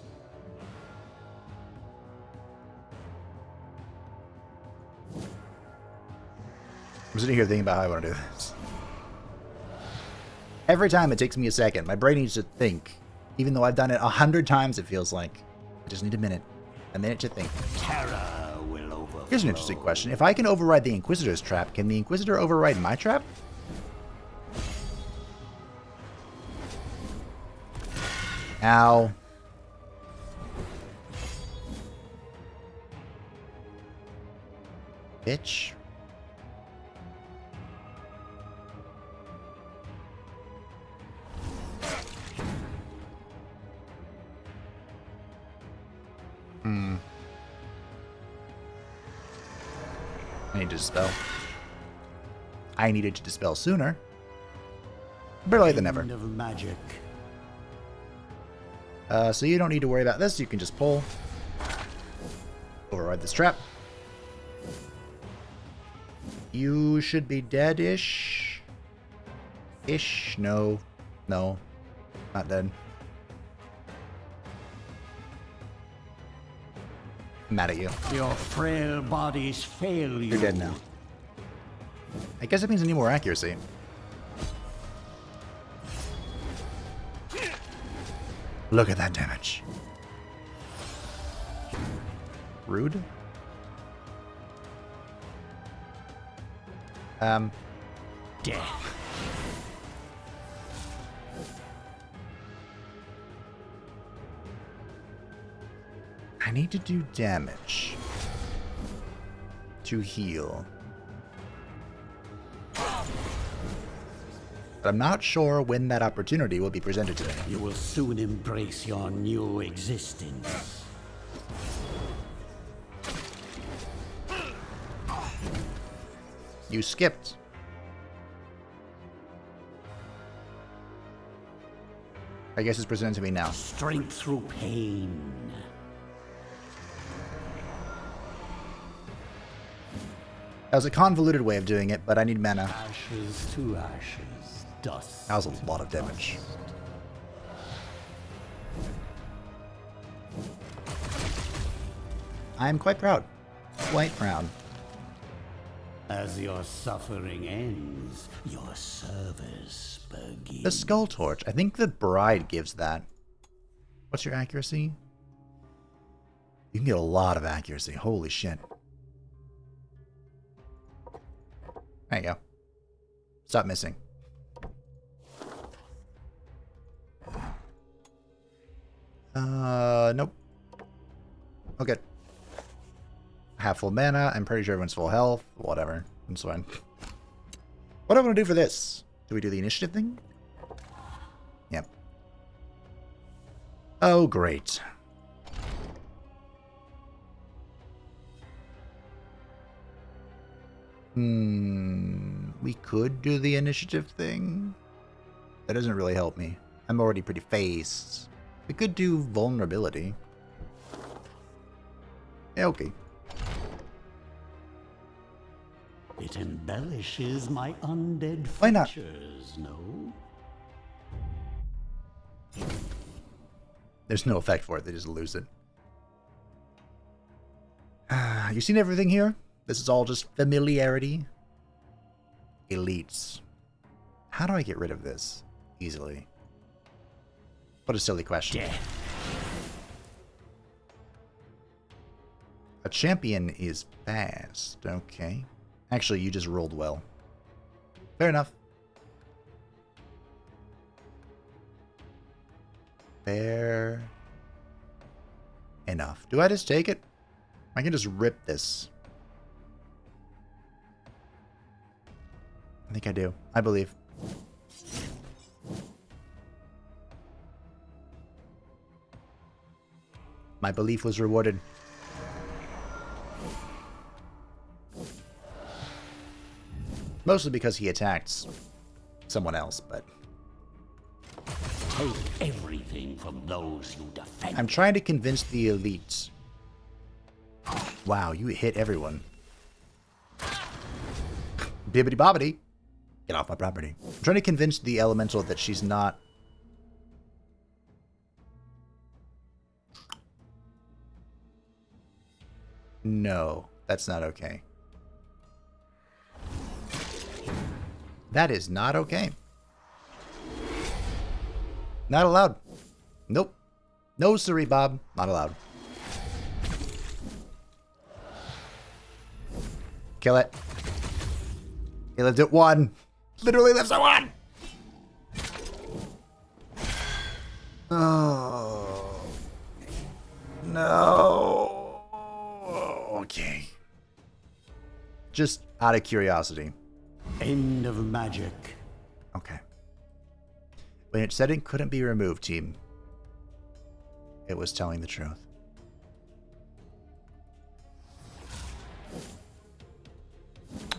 I'm sitting here thinking about how I want to do this. Every time it takes me a second. My brain needs to think. Even though I've done it 100 times, it feels like. I just need a minute to think. Terror will overflow. Here's an interesting question. If I can override the Inquisitor's trap, can the Inquisitor override my trap? Ow. Bitch. I need to dispel. I needed to dispel sooner. Better late than never. End of magic. So you don't need to worry about this. You can just pull. Override this trap. You should be dead-ish. Ish. No. No. Not dead. I'm mad at you. Your frail bodies fail you. You're dead now. I guess it means I need more accuracy. Look at that damage. Rude. Death. I need to do damage to heal. But I'm not sure when that opportunity will be presented to me. You will soon embrace your new existence. You skipped. I guess it's presented to me now. Strength through pain. That was a convoluted way of doing it, but I need mana. Ashes to ashes. Dust. That was a lot of damage. I am quite proud. Quite proud. As your suffering ends, your service begins. The skull torch. I think the bride gives that. What's your accuracy? You can get a lot of accuracy. Holy shit. There you go. Stop missing. Nope. Okay. Half full mana. I'm pretty sure everyone's full health. Whatever. It's fine. What do I want to do for this? Do we do the initiative thing? Yep. Oh, great. We could do the initiative thing. That doesn't really help me. I'm already pretty phased. We could do vulnerability. Yeah, okay. It embellishes my undead Why not? features, no? There's no effect for it. They just lose it. You seen everything here? This is all just familiarity. Elites. How do I get rid of this easily? What a silly question. Death. A champion is fast. Okay. Actually, you just rolled well. Fair enough. Fair enough. Do I just take it? I can just rip this. I think I do. I believe. My belief was rewarded. Mostly because he attacked someone else, but... Take everything from those you defend. I'm trying to convince the elites. Wow, you hit everyone. Bibbity bobbity. Get off my property. I'm trying to convince the elemental that she's not... No, that's not okay. That is not okay. Not allowed. Nope. No, siree, Bob. Not allowed. Kill it. He lived at 1. Literally lives at 1. Oh. No. Okay. Just out of curiosity. End of magic. Okay. When it said it couldn't be removed, team, it was telling the truth.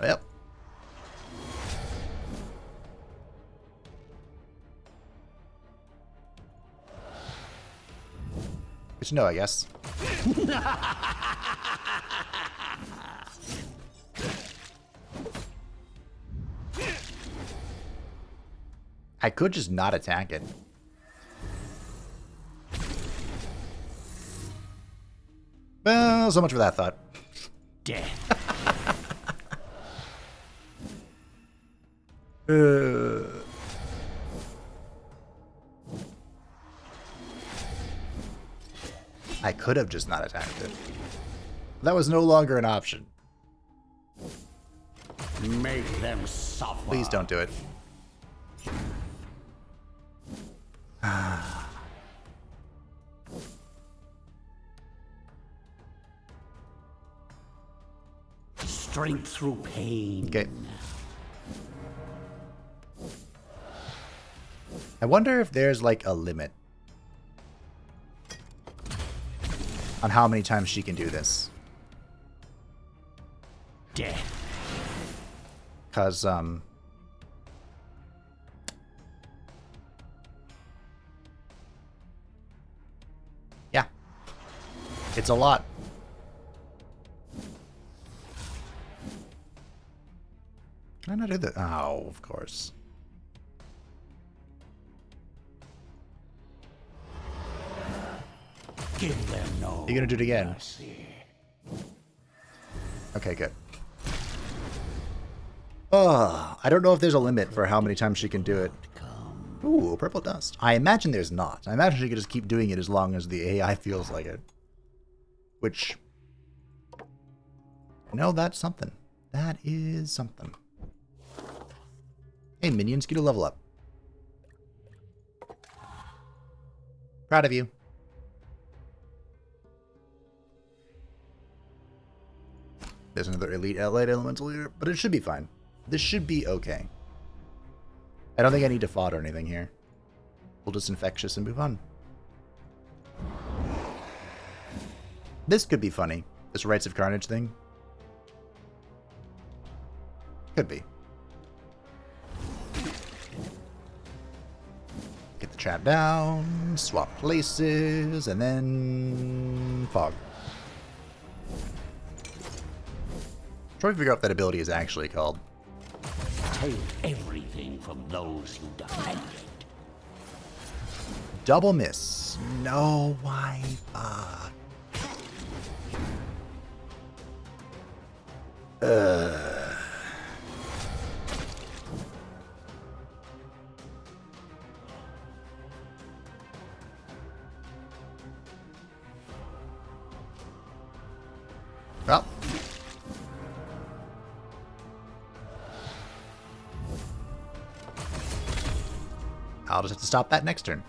Yep. Good to know, I guess. I could just not attack it. Well, so much for that thought. Death. I could have just not attacked it. That was no longer an option. Make them suffer. Please don't do it. Strength through pain. Okay. I wonder if there's like a limit on how many times she can do this. Death. Cause yeah. It's a lot. Can I not do that? Oh, of course. Give them no You're gonna do it again. mercy. Okay, good. Oh, I don't know if there's a limit for how many times she can do it. Ooh, purple dust. I imagine there's not. I imagine she could just keep doing it as long as the AI feels like it. Which... No, that's something. That is something. Hey, minions, get a level up. Proud of you. There's another elite light elemental here, but it should be fine. This should be okay. I don't think I need to fodder anything here. We'll just infectious and move on. This could be funny. This Rites of Carnage thing. Could be. Get the trap down, swap places, and then fog. Try to figure out what that ability is actually called. Take everything from those you defended. Double miss. No, why? Well. I'll just have to stop that next turn.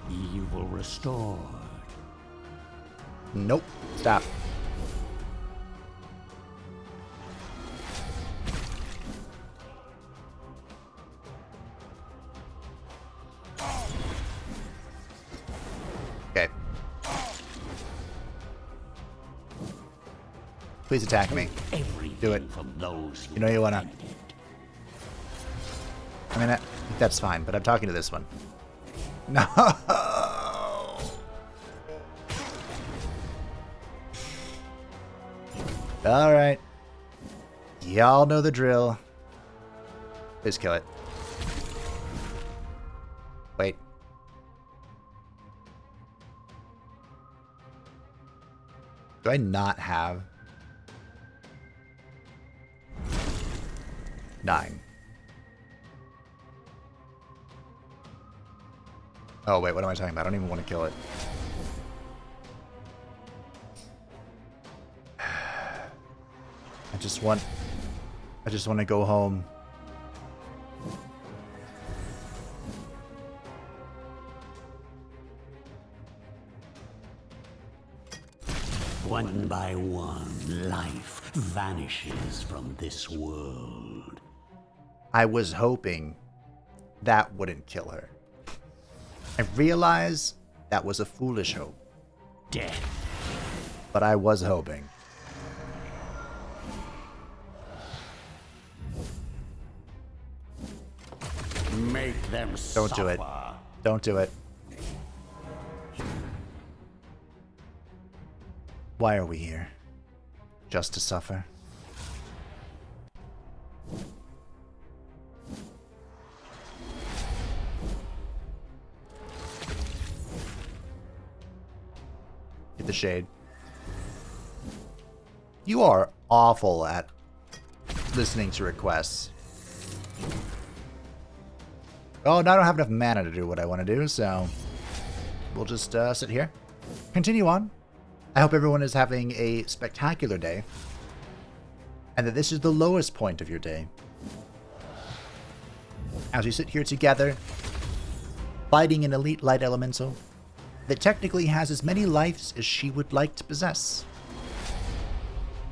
Evil restored. Nope. Stop. Okay. Please attack me. Do it. You know you wanna. I mean, that's fine, but I'm talking to this one. No. All right. Y'all know the drill. Please kill it. Wait. Do I not have 9? Oh, wait, what am I talking about? I don't even want to kill it. I just want to go home. One by one, life vanishes from this world. I was hoping that wouldn't kill her. I realize that was a foolish hope. Death. But I was hoping. Make them Don't suffer. do it. Don't do it. Why are we here? Just to suffer? Get the shade. You are awful at listening to requests. Oh, now I don't have enough mana to do what I want to do, so we'll just sit here. Continue on. I hope everyone is having a spectacular day, and that this is the lowest point of your day. As we sit here together, fighting an elite light elemental that technically has as many lives as she would like to possess.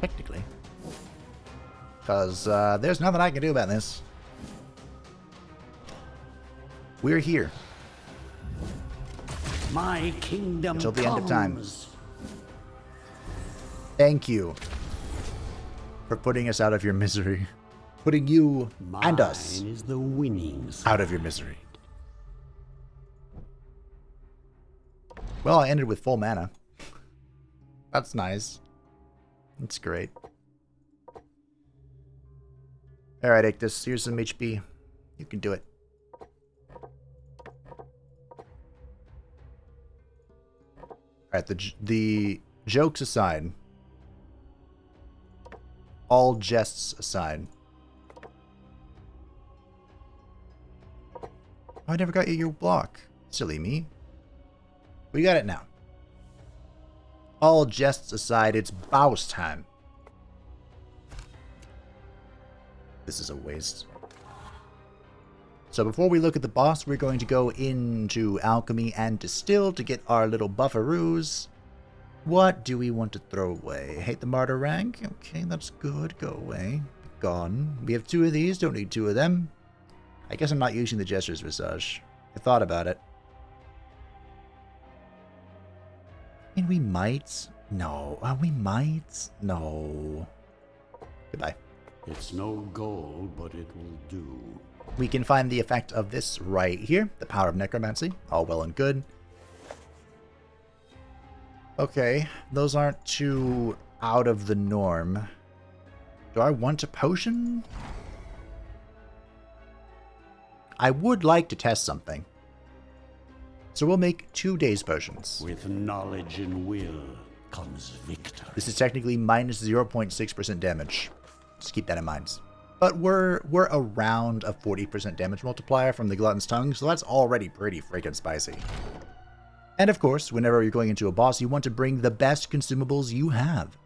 Technically. Because there's nothing I can do about this. We're here. My kingdom until the end of time. comes. Thank you for putting us out of your misery. Putting you and us Mine is the winning side. out of your misery. Well, I ended with full mana. That's nice. That's great. Alright, Ictus, here's some HP. You can do it. Alright, the jokes aside, all jests aside. Oh, I never got you your block. Silly me. We got it now. All jests aside, it's boss time. This is a waste. So before we look at the boss, we're going to go into Alchemy and Distill to get our little buffaroos. What do we want to throw away? Hate the Martyr rank? Okay, that's good. Go away. Gone. We have 2 of these. Don't need 2 of them. I guess I'm not using the Jester's Visage. I thought about it. I mean, we might. No. We might. No. Goodbye. It's no goal, but it will do. We can find the effect of this right here. The power of necromancy. All well and good. Okay. Those aren't too out of the norm. Do I want a potion? I would like to test something. So we'll make 2 days potions. With knowledge and will comes victory. This is technically minus 0.6% damage. Just keep that in mind. But we're around a 40% damage multiplier from the Glutton's Tongue, so that's already pretty freaking spicy. And of course, whenever you're going into a boss, you want to bring the best consumables you have.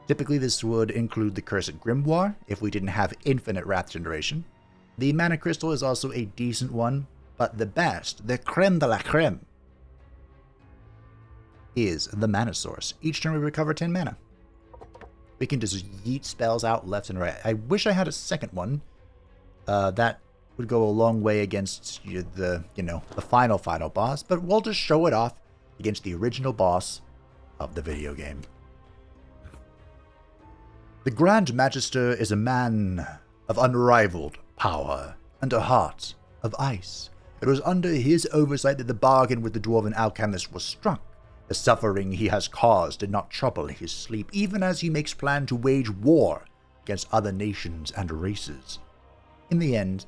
Typically this would include the Cursed Grimoire, if we didn't have infinite wrath generation. The Mana Crystal is also a decent one, but the best, the creme de la creme, is the Mana Source. Each turn we recover 10 mana. We can just yeet spells out left and right. I wish I had a second one. That would go a long way against the final boss, but we'll just show it off against the original boss of the video game. The Grand Magister is a man of unrivaled power and a heart of ice. It was under his oversight that the bargain with the Dwarven Alchemist was struck. The suffering he has caused did not trouble his sleep, even as he makes plan to wage war against other nations and races. In the end,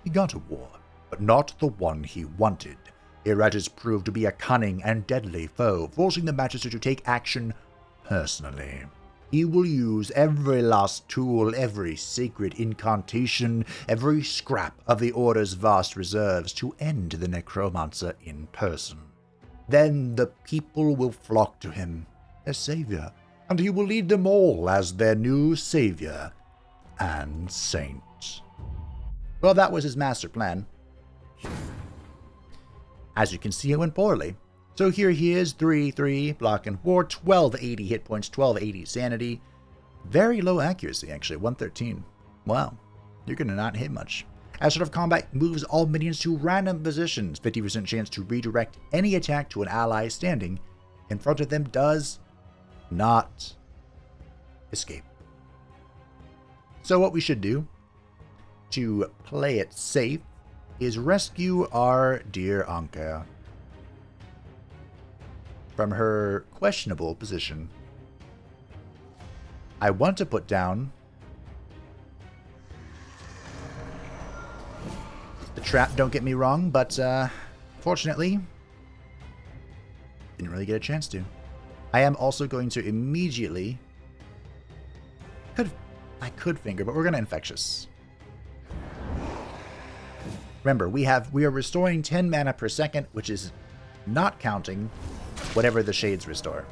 he got a war, but not the one he wanted. Iratus proved to be a cunning and deadly foe, forcing the Magister to take action personally. He will use every last tool, every sacred incantation, every scrap of the Order's vast reserves to end the Necromancer in person. Then the people will flock to him as savior, and he will lead them all as their new savior and saint. Well, that was his master plan. As you can see, it went poorly. So here he is, 3/3, block and ward, 1280 hit points, 1280 sanity. Very low accuracy, actually, 113. Wow, you're going to not hit much. As sort of combat moves all minions to random positions, 50% chance to redirect any attack to an ally standing in front of them does not escape. So what we should do to play it safe is rescue our dear Anka from her questionable position. I want to put down the trap, don't get me wrong, but fortunately, didn't really get a chance to. I am also going to immediately, I could finger, but we're going to Infectious. Remember, we are restoring 10 mana per second, which is not counting whatever the shades restore.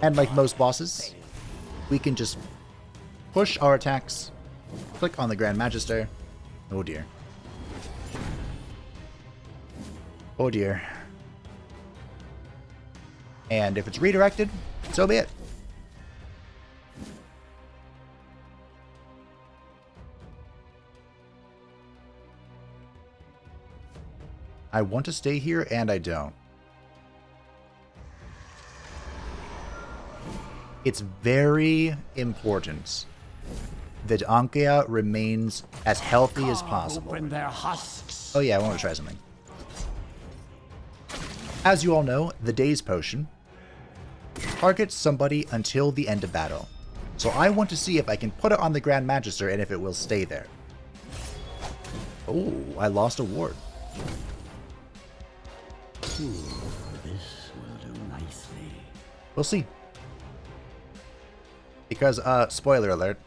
And like most bosses, we can just push our attacks, click on the Grand Magister. Oh dear. Oh dear. And if it's redirected, so be it. I want to stay here, and I don't. It's very important that Ankia remains as healthy as possible. Open their husks. Oh yeah, I want to try something. As you all know, the Daze Potion targets somebody until the end of battle. So I want to see if I can put it on the Grand Magister and if it will stay there. Oh, I lost a ward. Ooh, this will do nicely. We'll see. Because, spoiler alert,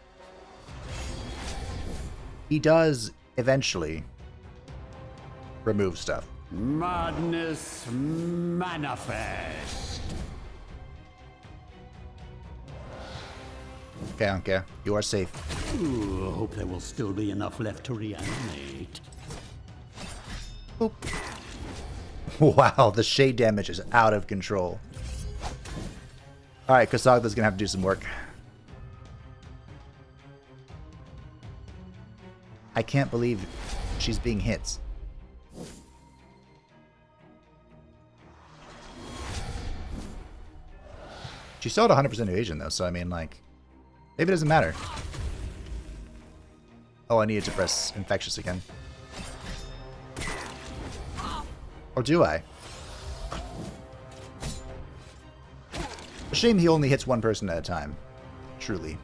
he does eventually remove stuff. Madness manifest. Okay, Ankia, you are safe. Ooh, hope there will still be enough left to reanimate. Boop. Wow, the shade damage is out of control. Alright, Kasagda's gonna have to do some work. I can't believe she's being hit. She still had 100% evasion though, so I mean, like, maybe it doesn't matter. Oh, I needed to press Infectious again. Or do I? A shame he only hits one person at a time. Truly.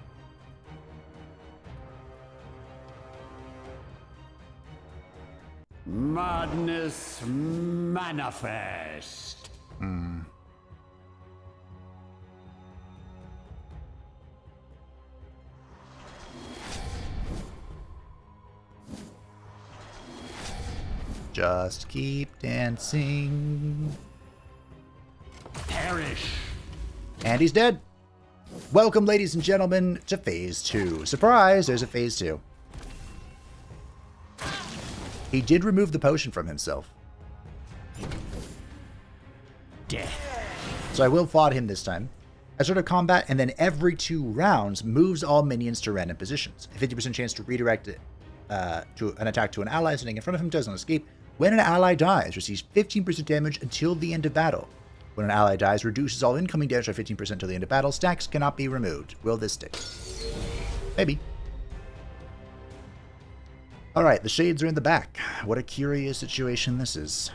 Madness manifest. Just keep dancing. Perish. And he's dead. Welcome, ladies and gentlemen, to Phase 2. Surprise, there's a Phase 2. He did remove the potion from himself. Death. So I will FOD him this time. I start a combat, and then every 2 rounds moves all minions to random positions. A 50% chance to redirect it to an attack to an ally sitting in front of him doesn't escape. When an ally dies, receives 15% damage until the end of battle. When an ally dies, reduces all incoming damage by 15% until the end of battle. Stacks cannot be removed. Will this stick? Maybe. Alright, the shades are in the back. What a curious situation this is.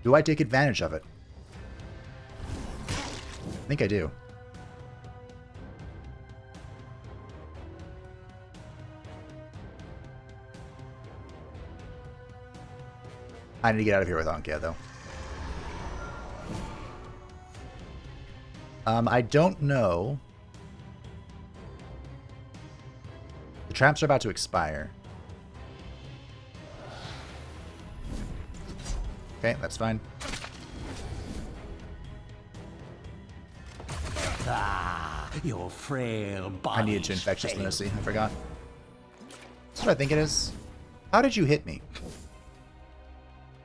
Do I take advantage of it? I think I do. I need to get out of here with Ankia, though. I don't know. The traps are about to expire. Okay, that's fine. Ah, your frail body. I needed to Infectious Lunacy. I forgot. That's what I think it is. How did you hit me?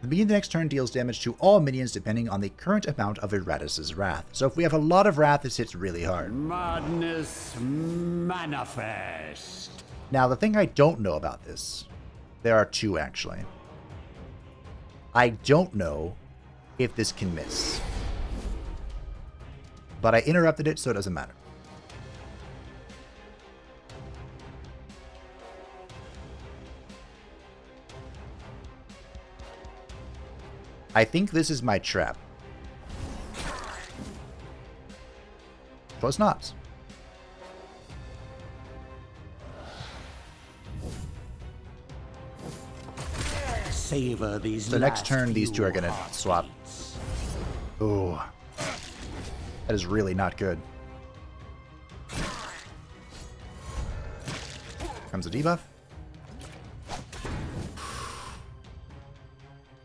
The beginning of the next turn deals damage to all minions depending on the current amount of Iratus' Wrath. So if we have a lot of Wrath, this hits really hard. Madness manifest. Now, the thing I don't know about this, there are 2 actually. I don't know if this can miss. But I interrupted it, so it doesn't matter. I think this is my trap. So it's not. Savor these. So next turn, these 2 are going to swap. Ooh. That is really not good. Comes a debuff.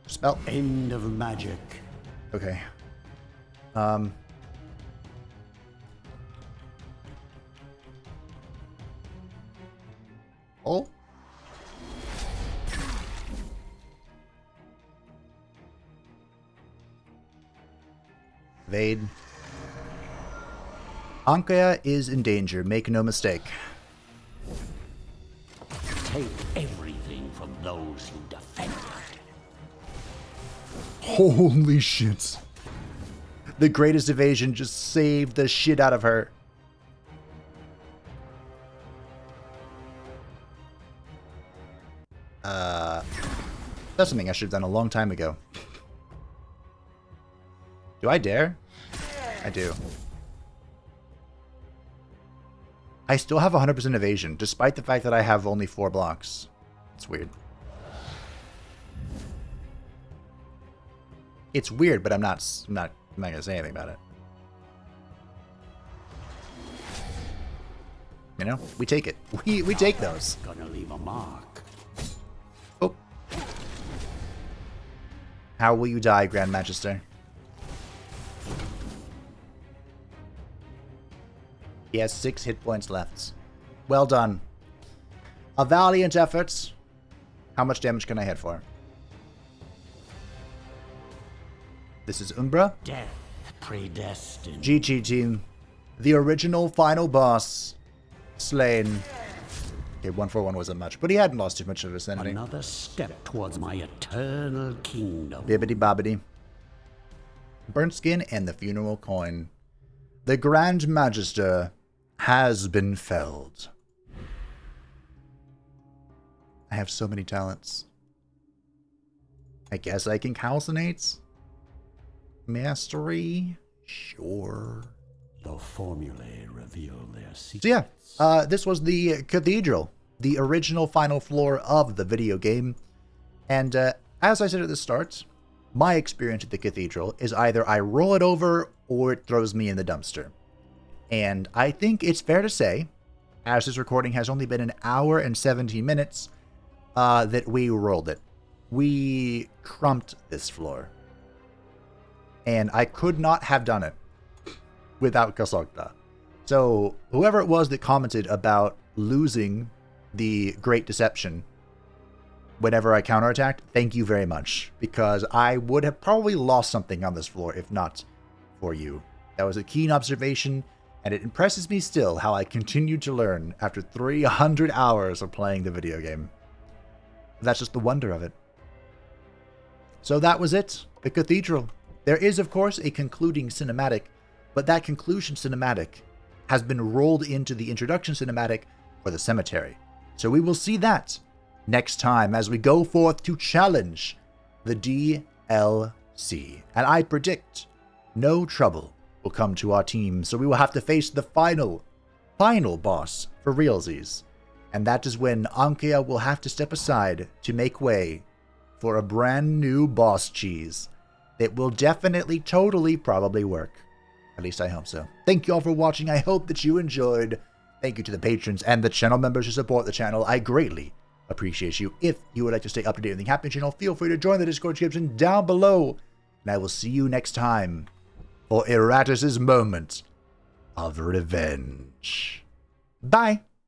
Spell. End of magic. Okay. Oh. Evade. Ankia is in danger, make no mistake. Take everything from those who defend it. Holy shit. The greatest evasion just saved the shit out of her. That's something I should have done a long time ago. Do I dare? I do. I still have 100% evasion, despite the fact that I have only 4 blocks. It's weird. It's weird, but I'm not gonna say anything about it. You know, we take it. We take those. Gonna leave a mark. Oh. How will you die, Grand Magister? He has 6 hit points left. Well done. A valiant effort. How much damage can I hit for? This is Umbra. Death predestined. GG team. The original final boss. Slain. Okay, 141 wasn't much, but he hadn't lost too much of his sanity. Another step towards my eternal kingdom. Bibbidi bobbidi. Burnt skin and the funeral coin. The Grand Magister has been felled. I have so many talents. I guess I can calcinate. Mastery? Sure. The formulae reveal their secrets. So yeah, this was the Cathedral, the original final floor of the video game. And as I said at the start, my experience at the Cathedral is either I roll it over or it throws me in the dumpster. And I think it's fair to say, as this recording has only been an hour and 17 minutes, that we rolled it. We crumped this floor. And I could not have done it without Kasogta. So whoever it was that commented about losing the Great Deception whenever I counterattacked, thank you very much. Because I would have probably lost something on this floor if not for you. That was a keen observation, and it impresses me still how I continued to learn after 300 hours of playing the video game. That's just the wonder of it. So that was it, the Cathedral. There is, of course, a concluding cinematic, but that conclusion cinematic has been rolled into the introduction cinematic for the cemetery. So we will see that next time as we go forth to challenge the DLC. And I predict no trouble will come to our team, so we will have to face the final boss for realsies. And that is when Ankia will have to step aside to make way for a brand new boss cheese that will definitely, totally, probably work. At least I hope so. Thank you all for watching. I hope that you enjoyed. Thank you to the patrons and the channel members who support the channel. I greatly appreciate you. If you would like to stay up to date with anything happening in the channel, feel free to join the Discord description down below. And I will see you next time for Iratus' moment of revenge. Bye.